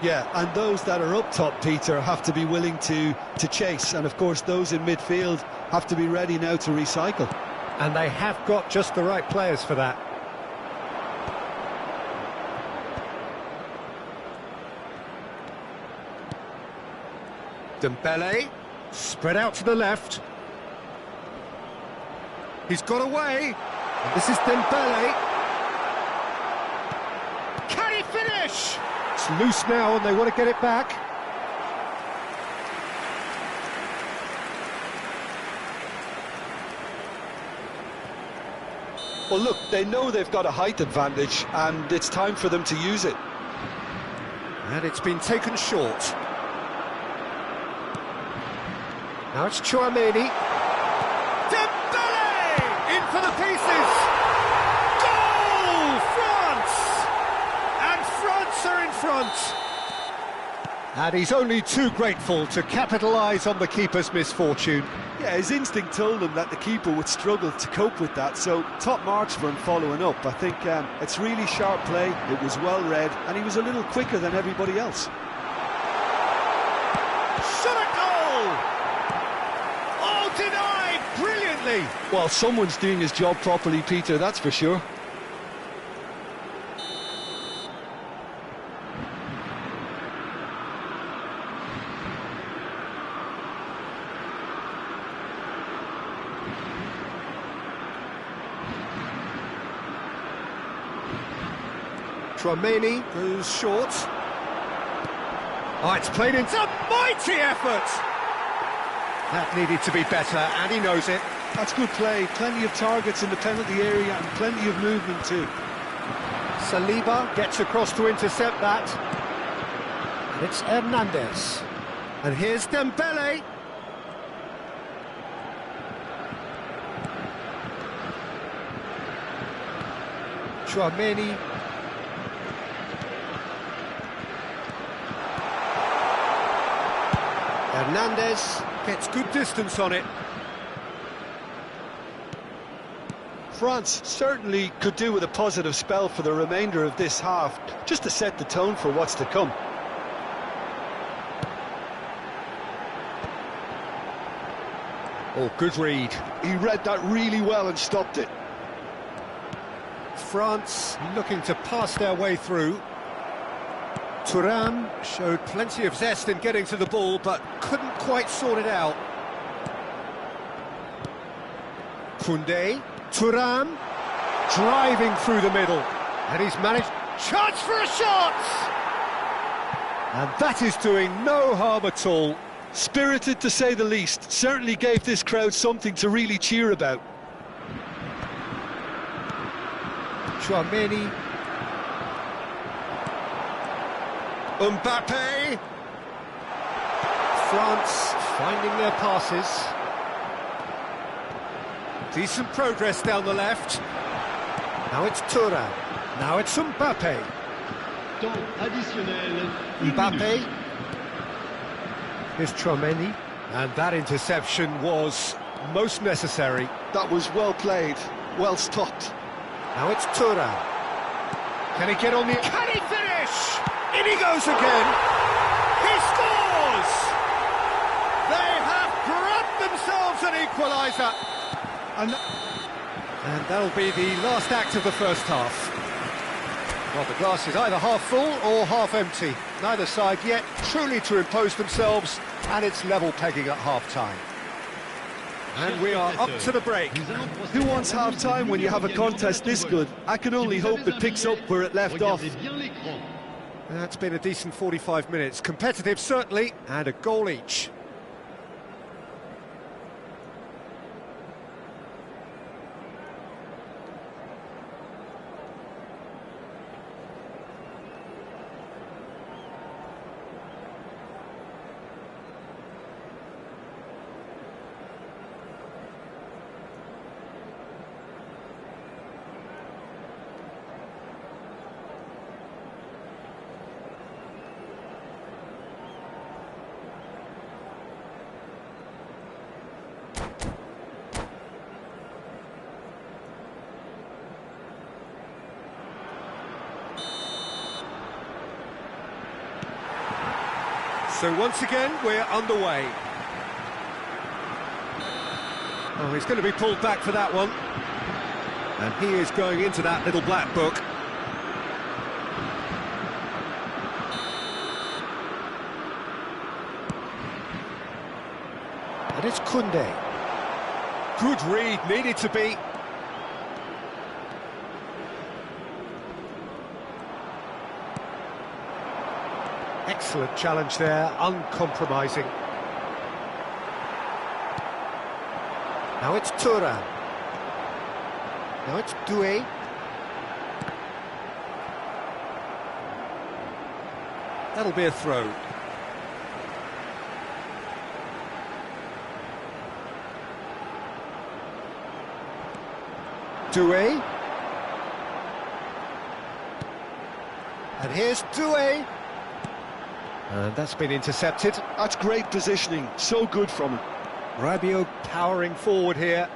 Yeah, and those that are up top, Peter, have to be willing to chase. And, of course, those in midfield have to be ready now to recycle. And they have got just the right players for that. Dembele, spread out to the left. He's got away. And this is Dembele. Can he finish? It's loose now and they want to get it back. Well, look, they know they've got a height advantage, and it's time for them to use it. And it's been taken short. Now it's Tchouaméni. Dembele! In for the pieces! Goal! France! And France are in front! And he's only too grateful to capitalise on the keeper's misfortune. Yeah, his instinct told him that the keeper would struggle to cope with that, so top marks for him following up. I think it's really sharp play, it was well read, and he was a little quicker than everybody else. Shot a goal! Oh, denied brilliantly! Well, someone's doing his job properly, Peter, that's for sure. Tchouaméni goes short. Oh, it's played into a mighty effort! That needed to be better, and he knows it. That's good play, plenty of targets in the penalty area and plenty of movement too. Saliba gets across to intercept that. And it's Hernandez. And here's Dembele. Tchouaméni. Hernandez gets good distance on it. France certainly could do with a positive spell for the remainder of this half, just to set the tone for what's to come. Oh, good read. He read that really well and stopped it. France looking to pass their way through. Thuram showed plenty of zest in getting to the ball, but couldn't quite sort it out. Koundé, Thuram, driving through the middle, and he's managed... Chance for a shot! And that is doing no harm at all. Spirited to say the least, certainly gave this crowd something to really cheer about. Tchouaméni. Mbappe. France finding their passes. Decent progress down the left. Now it's Thuram. Now it's Mbappe. Temps additionnel. Mbappe. Here's Tchouaméni. And that interception was most necessary. That was well played, well stopped. Now it's Thuram. Can he get on the... Can he finish? In he goes again. He scores! They have grabbed themselves an equaliser. And that'll be the last act of the first half. Well, the glass is either half full or half empty. Neither side yet truly to impose themselves, and it's level pegging at half-time. And we are up to the break. Who wants half-time when you have a contest this good? I can only hope it picks up where it left off. That's been a decent 45 minutes. Competitive, certainly, and a goal each. So once again, we're underway. Oh, he's going to be pulled back for that one. And he is going into that little black book. And it's Koundé. Good read, needed to be. Excellent challenge there, uncompromising. Now it's Thuram. Now it's Doué. That'll be a throw. Doué. And here's Doué. And that's been intercepted. That's great positioning, so good from him. Rabiot powering forward here.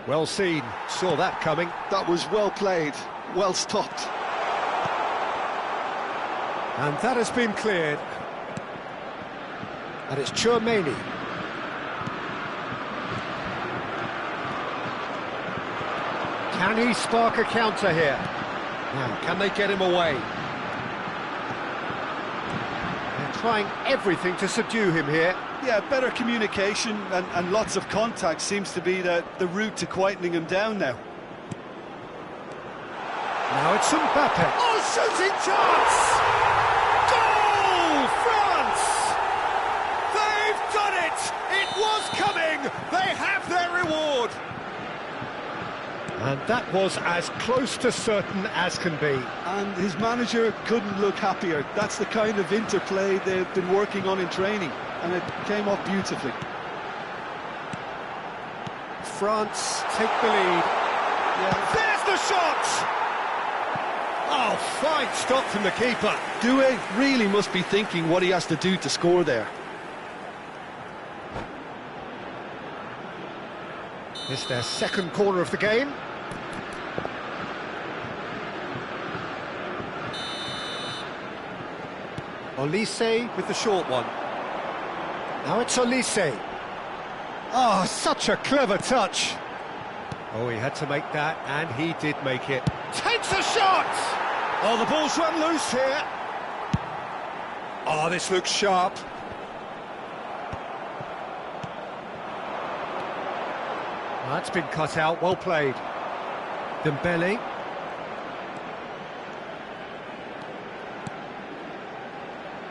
Well seen, saw that coming. That was well played, well stopped. And that has been cleared. And it's Tchouaméni. Can he spark a counter here? Now, can they get him away? They're trying everything to subdue him here. Yeah, better communication and lots of contact seems to be the route to quietening him down now. Now it's Mbappe. Oh, shooting chance! Goal, France! They've done it! It was coming! They have their reward! And that was as close to certain as can be. And his manager couldn't look happier. That's the kind of interplay they've been working on in training, and it came off beautifully. France take the lead. Yeah. There's the shot! Oh, fine stop from the keeper. Doué really must be thinking what he has to do to score there. It's their second corner of the game. Olise with the short one. Now it's Olise. Oh, such a clever touch. Oh, he had to make that, and he did make it. Takes a shot! Oh, the ball's run loose here. Oh, this looks sharp. That's been cut out, well played. Dembele.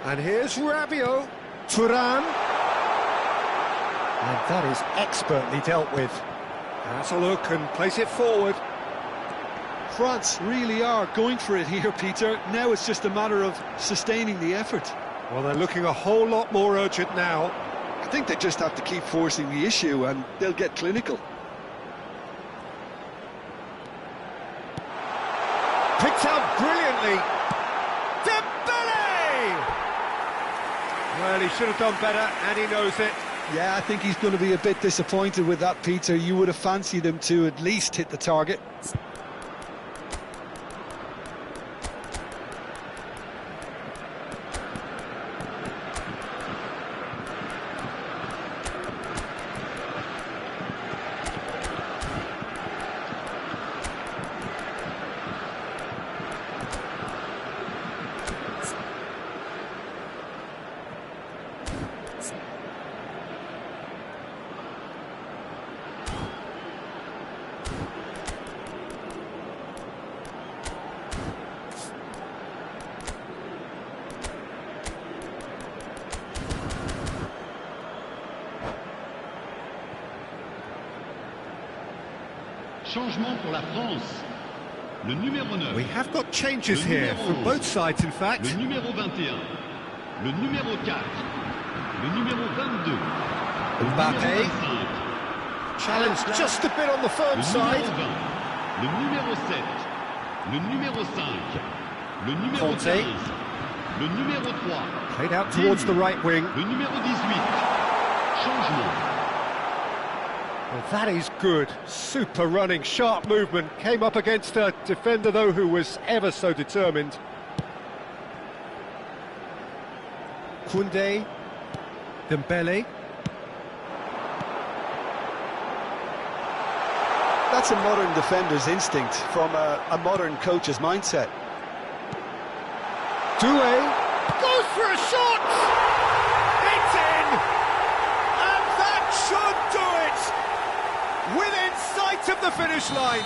And here's Rabiot. Thuram. And that is expertly dealt with. That's a look and place it forward. France really are going for it here, Peter. Now it's just a matter of sustaining the effort. Well, they're looking a whole lot more urgent now. I think they just have to keep forcing the issue and they'll get clinical. Picked out brilliantly. Dembele! Well, he should have done better, and he knows it. Yeah, I think he's going to be a bit disappointed with that, Peter. You would have fancied him to at least hit the target. Changement pour la France. Le numéro 9. We have got changes here from both sides, in fact. Le numéro 21. Le numéro 4. Le numéro 22. Mbappe. Challenge just a bit on the firm side. Le numéro 7. Le numéro 5. Le numéro 15. Le numéro 3. Played out towards the right wing. Le numéro 18. Changement. Well, that is good. Super running, sharp movement. Came up against a defender, though, who was ever so determined. Koundé. Dembele. That's a modern defender's instinct from a modern coach's mindset. Doué goes for a shot! It's in! And that should do it! Within sight of the finish line.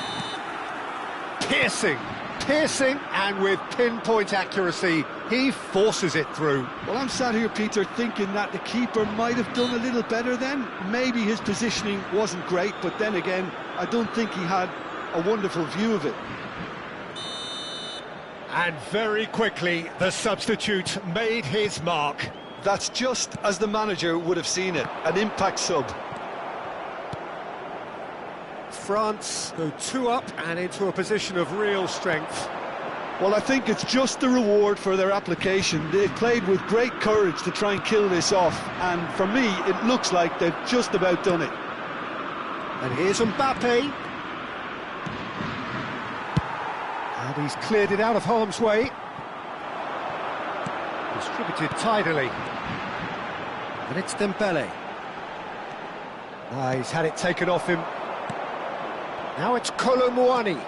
Piercing, and with pinpoint accuracy, he forces it through. Well, I'm sat here, Peter, thinking that the keeper might have done a little better then. Maybe his positioning wasn't great, but then again, I don't think he had a wonderful view of it. And very quickly, the substitute made his mark. That's just as the manager would have seen it, an impact sub. France go 2 up and into a position of real strength. Well, I think it's just the reward for their application. They've played with great courage to try and kill this off, and for me, it looks like they've just about done it. And here's Mbappe. And he's cleared it out of harm's way. Distributed tidily. And it's Dembele. He's had it taken off him. Now it's Kolo Muani.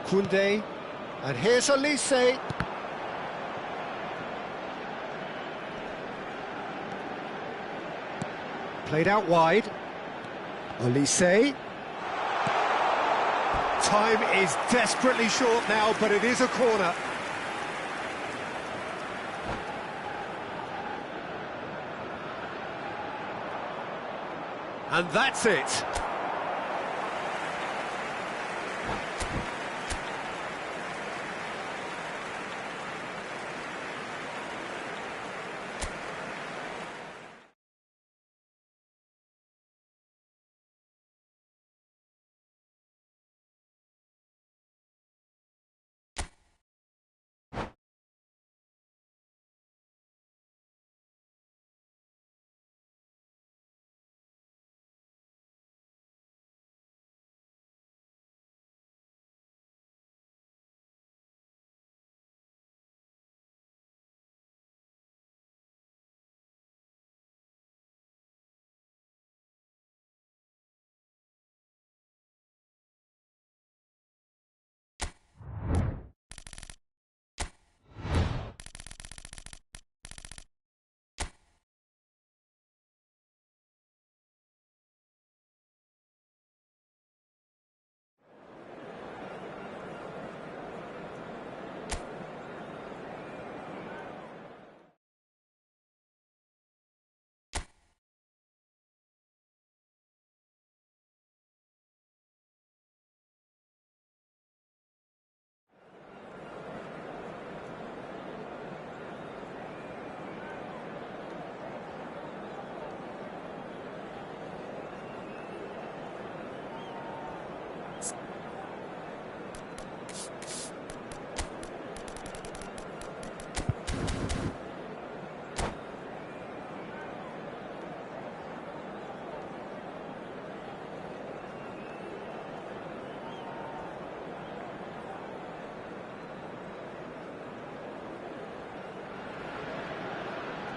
Koundé. And here's Olise. Played out wide. Olise. Time is desperately short now, but it is a corner. And that's it.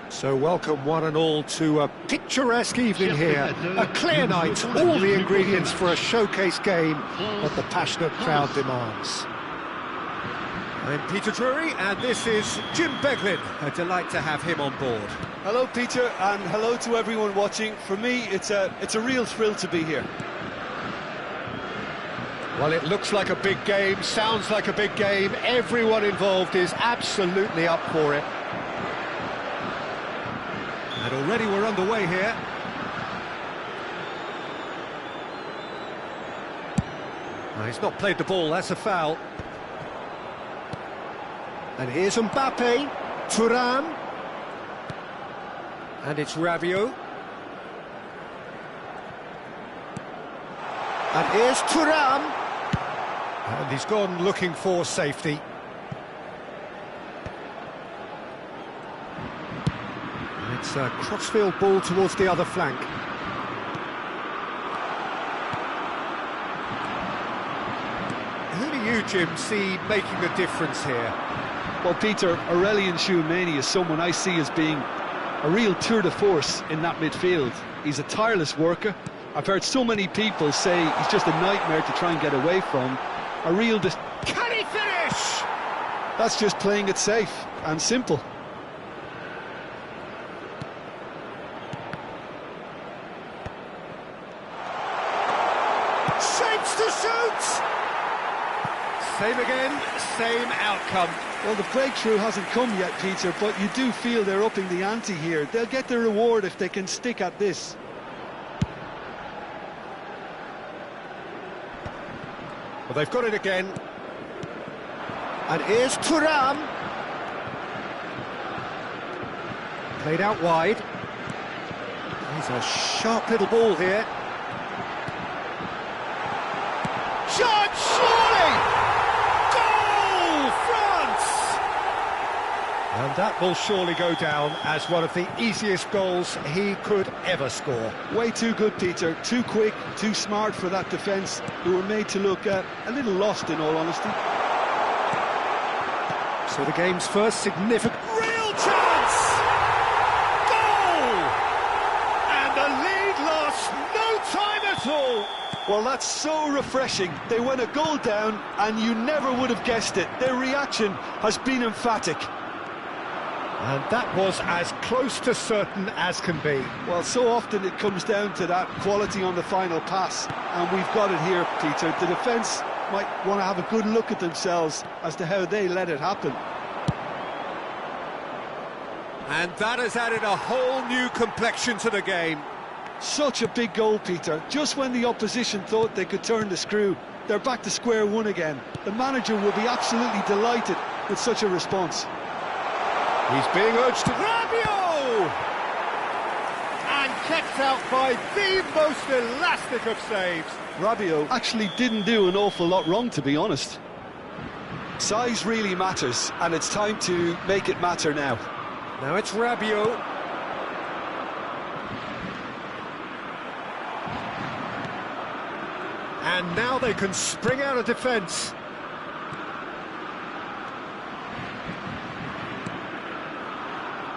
So welcome one and all to a picturesque evening here, a clear night, all the ingredients for a showcase game that the passionate crowd demands. I'm Peter Drury and this is Jim Beglin. A delight to have him on board. Hello, Peter, and hello to everyone watching. For me, it's a real thrill to be here. Well, it looks like a big game, sounds like a big game. Everyone involved is absolutely up for it. And already we're underway here. He's not played the ball, that's a foul. And here's Mbappe, Thuram. And it's Rabiot. And here's Thuram. And he's gone looking for safety. It's a crossfield ball towards the other flank. Who do you, Jim, see making the difference here? Well, Peter, Aurelien Tchouameni is someone I see as being a a real tour de force in that midfield. He's a tireless worker. I've heard so many people say he's just a nightmare to try and get away from. A real... Can he finish? That's just playing it safe and simple. Shapes to shoot! Same again, same outcome. Well, the breakthrough hasn't come yet, Peter, but you do feel they're upping the ante here. They'll get the reward if they can stick at this. Well, they've got it again. And here's Thuram. Played out wide. He's a sharp little ball here. Shot, surely! Goal, France! And that will surely go down as one of the easiest goals he could ever score. Way too good, Peter. Too quick, too smart for that defence, who were made to look a little lost, in all honesty. So the game's first significant... Real chance! Goal! And the lead lost no time at all. Well, that's so refreshing. They went a goal down, and you never would have guessed it. Their reaction has been emphatic. And that was as close to certain as can be. Well, so often it comes down to that quality on the final pass, and we've got it here, Peter. The defence might want to have a good look at themselves as to how they let it happen. And that has added a whole new complexion to the game. Such a big goal, Peter. Just when the opposition thought they could turn the screw, they're back to square one again. The manager will be absolutely delighted with such a response. He's being urged to Rabiot! And kept out by the most elastic of saves. Rabiot actually didn't do an awful lot wrong, to be honest. Size really matters, and it's time to make it matter now. Now it's Rabiot. And now they can spring out of defence.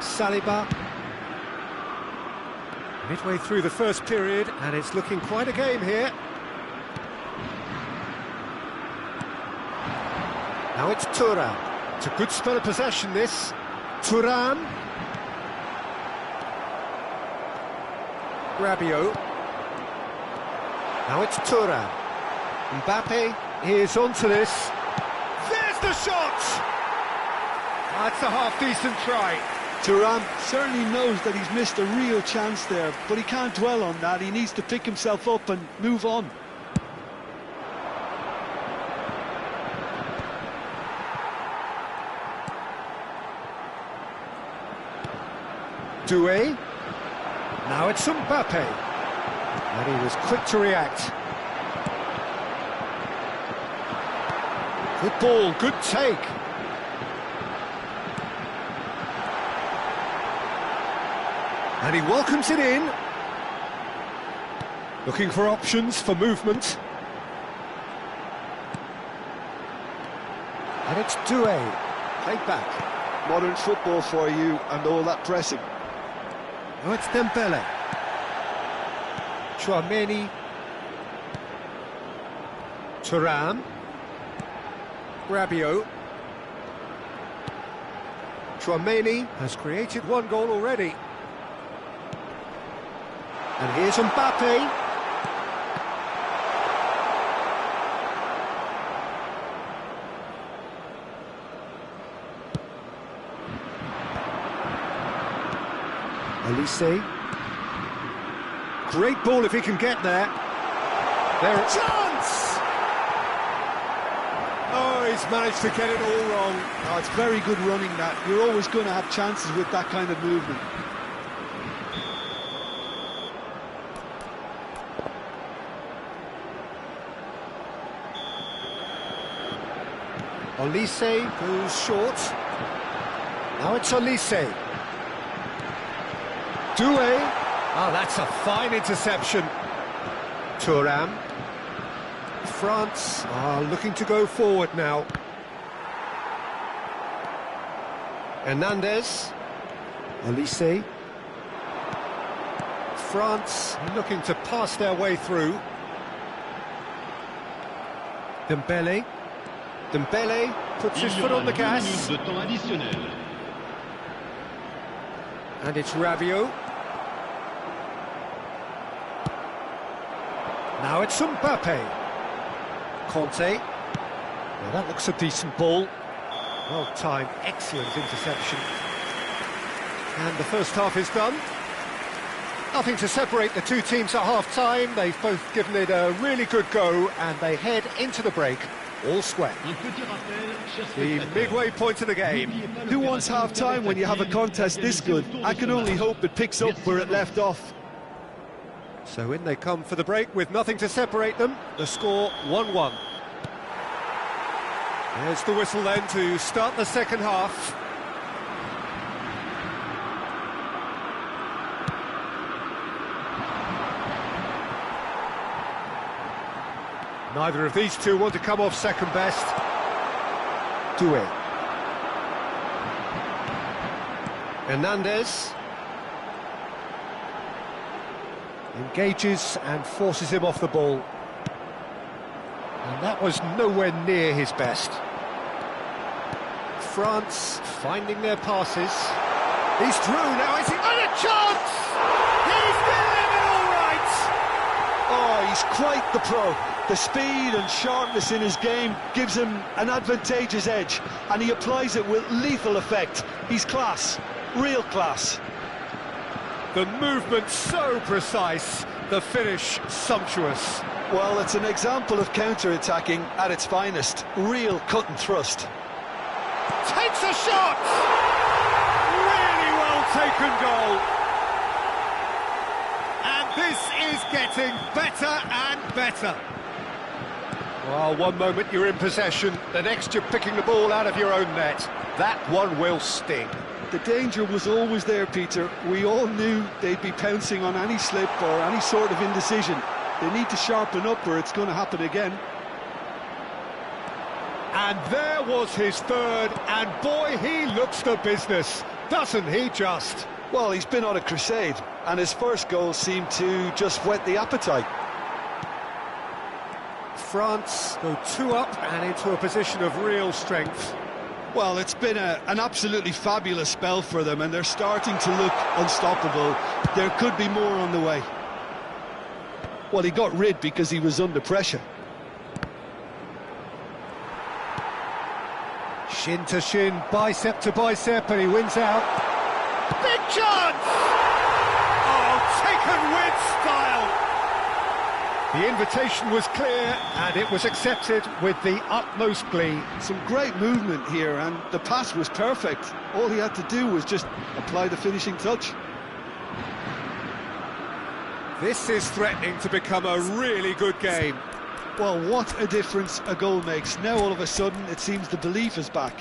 Saliba. Midway through the first period, and it's looking quite a game here. Now it's Thuram. It's a good spell of possession, this. Thuram. Rabiot. Now it's Thuram. Mbappe is onto this. There's the shot! That's a half-decent try. Thuram certainly knows that he's missed a real chance there, but he can't dwell on that. He needs to pick himself up and move on. Doué. Now it's Mbappe. And he was quick to react. Good ball, good take. And he welcomes it in. Looking for options for movement. And it's Doué. Played back. Modern football for you and all that pressing. Now it's Dembele. Chouameni. Thuram. Rabiot. Chouameni has created one goal already. And here's Mbappe. Elise. Great ball if he can get there. There a chance! Oh, he's managed to get it all wrong. Oh, it's very good running, that. You're always going to have chances with that kind of movement. Elise goes short. Now it's Elise. Doué. Oh, that's a fine interception. Thuram. France are looking to go forward now. Hernandez. Elise. France looking to pass their way through. Dembele. Dembele puts his foot on the gas. De temps additionnel. And it's Rabiot. Now it's Mbappe. Conte. Now that looks a decent ball. Well timed, excellent interception. And the first half is done. Nothing to separate the two teams at half-time. They've both given it a really good go, and they head into the break all square. Un petit rappel, chers The spectateurs. midway point of the game. Who wants half-time when you have a contest this good? I can only hope it picks up where it left off. So in they come for the break with nothing to separate them. The score 1-1. There's the whistle then to start the second half. Neither of these two want to come off second best. Doué. Hernandez. Engages and forces him off the ball. And that was nowhere near his best. France finding their passes. He's through now, is he? And a chance! He's delivered all right! Oh, he's quite the pro. The speed and sharpness in his game gives him an advantageous edge, and he applies it with lethal effect. He's class, real class. The movement so precise, the finish sumptuous. Well, it's an example of counter-attacking at its finest. Real cut and thrust. Takes a shot! Really well taken goal. And this is getting better and better. Well, one moment you're in possession, the next you're picking the ball out of your own net. That one will sting. The danger was always there, Peter. We all knew they'd be pouncing on any slip or any sort of indecision. They need to sharpen up or it's going to happen again. And there was his third, and boy, he looks the business, doesn't he just? Well, he's been on a crusade, and his first goal seemed to just whet the appetite. France go 2 up and into a position of real strength. Well, it's been an absolutely fabulous spell for them, and they're starting to look unstoppable. There could be more on the way. Well, he got rid because he was under pressure. Shin to shin, bicep to bicep, and he wins out. Big chance! Oh, taken with style! The invitation was clear, and it was accepted with the utmost glee. Some great movement here, and the pass was perfect. All he had to do was just apply the finishing touch. This is threatening to become a really good game. Well, what a difference a goal makes. Now all of a sudden it seems the belief is back.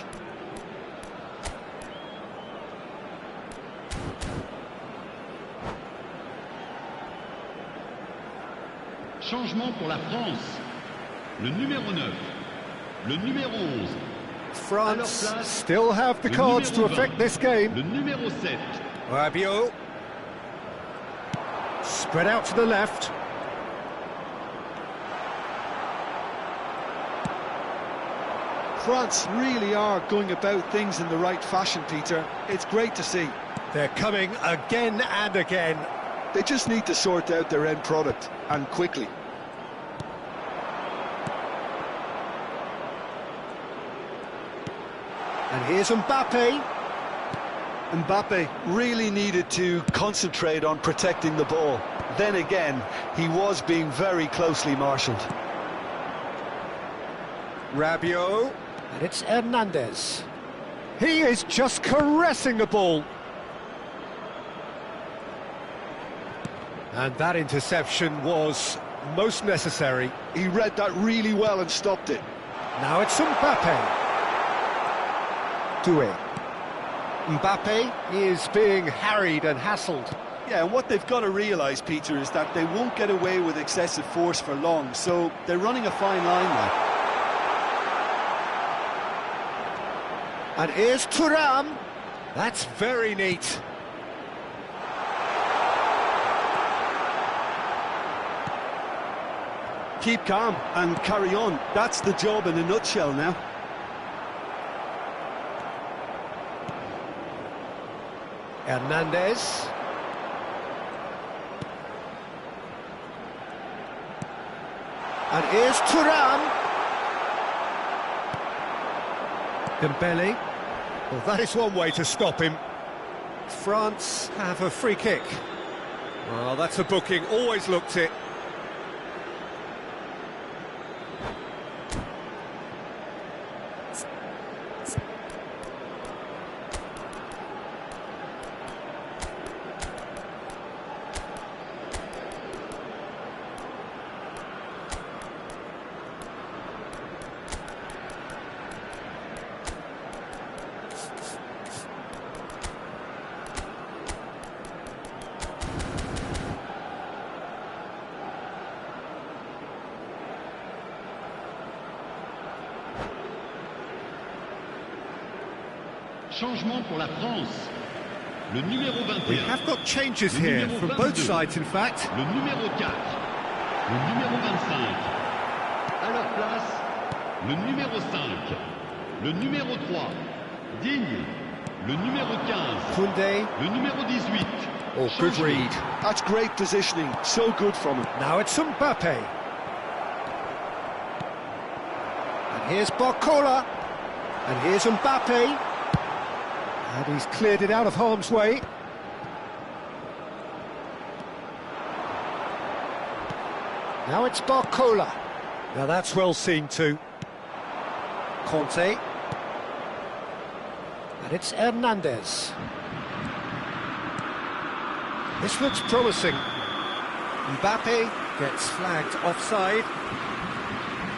Changement pour la France. Le numéro 9. Le numéro 11. France still have the cards to affect this game. Le numéro 7. Rabiot. Spread out to the left. France really are going about things in the right fashion, Peter. It's great to see. They're coming again and again. They just need to sort out their end product, and quickly. And here's Mbappe. Mbappe really needed to concentrate on protecting the ball. Then again, he was being very closely marshalled. Rabiot. And it's Hernandez. He is just caressing the ball. And that interception was most necessary. He read that really well and stopped it. Now it's Mbappe. Doué. Mbappe is being harried and hassled. Yeah, and what they've got to realise, Peter, is that they won't get away with excessive force for long, so they're running a fine line now. And here's Thuram. That's very neat. Keep calm and carry on. That's the job in a nutshell now. Hernandez. And here's Thuram. Dembele. Well, that is one way to stop him. France have a free kick. Well, that's a booking, always looked it. Changement pour la France. Le numéro 21. We have got changes here from both sides, in fact. Le numéro 4. Le numéro 25. À leur place, le numéro 5. Le numéro 3. Digne. Le numéro 15. Koundé. Le numéro 18. Oh, good read. That's great positioning. So good from him. Now it's Mbappe. And here's Barcola. And here's Mbappe. And he's cleared it out of harm's way. Now it's Barcola. Now that's well seen too. Conte. And it's Hernandez. This looks promising. Mbappe gets flagged offside.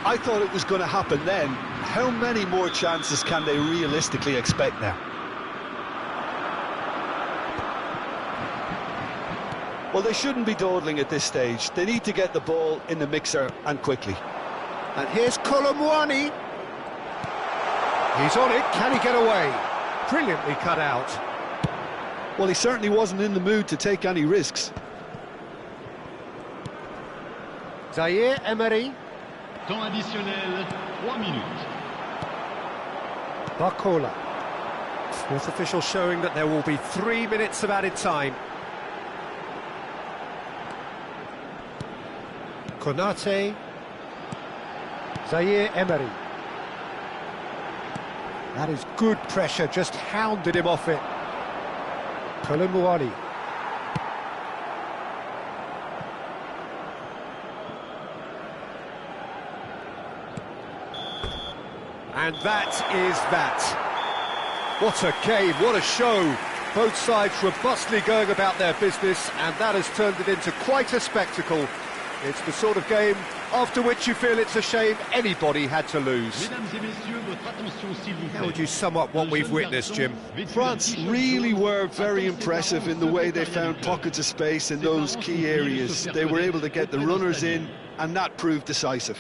I thought it was going to happen then. How many more chances can they realistically expect now? Well, they shouldn't be dawdling at this stage. They need to get the ball in the mixer and quickly. And here's Colomwani. He's on it. Can he get away? Brilliantly cut out. Well, he certainly wasn't in the mood to take any risks. Zaire Emery. Temps additionnel, 3 minutes. Barcola. Fourth official showing that there will be 3 minutes of added time. Konate. Zaire Emery. That is good pressure, just hounded him off it. Colomwani. And that is that. What a game, what a show. Both sides robustly going about their business, and that has turned it into quite a spectacle. It's the sort of game after which you feel it's a shame anybody had to lose. How would you sum up what we've witnessed, Jim? France really were very impressive in the way they found pockets of space in those key areas. They were able to get the runners in, and that proved decisive.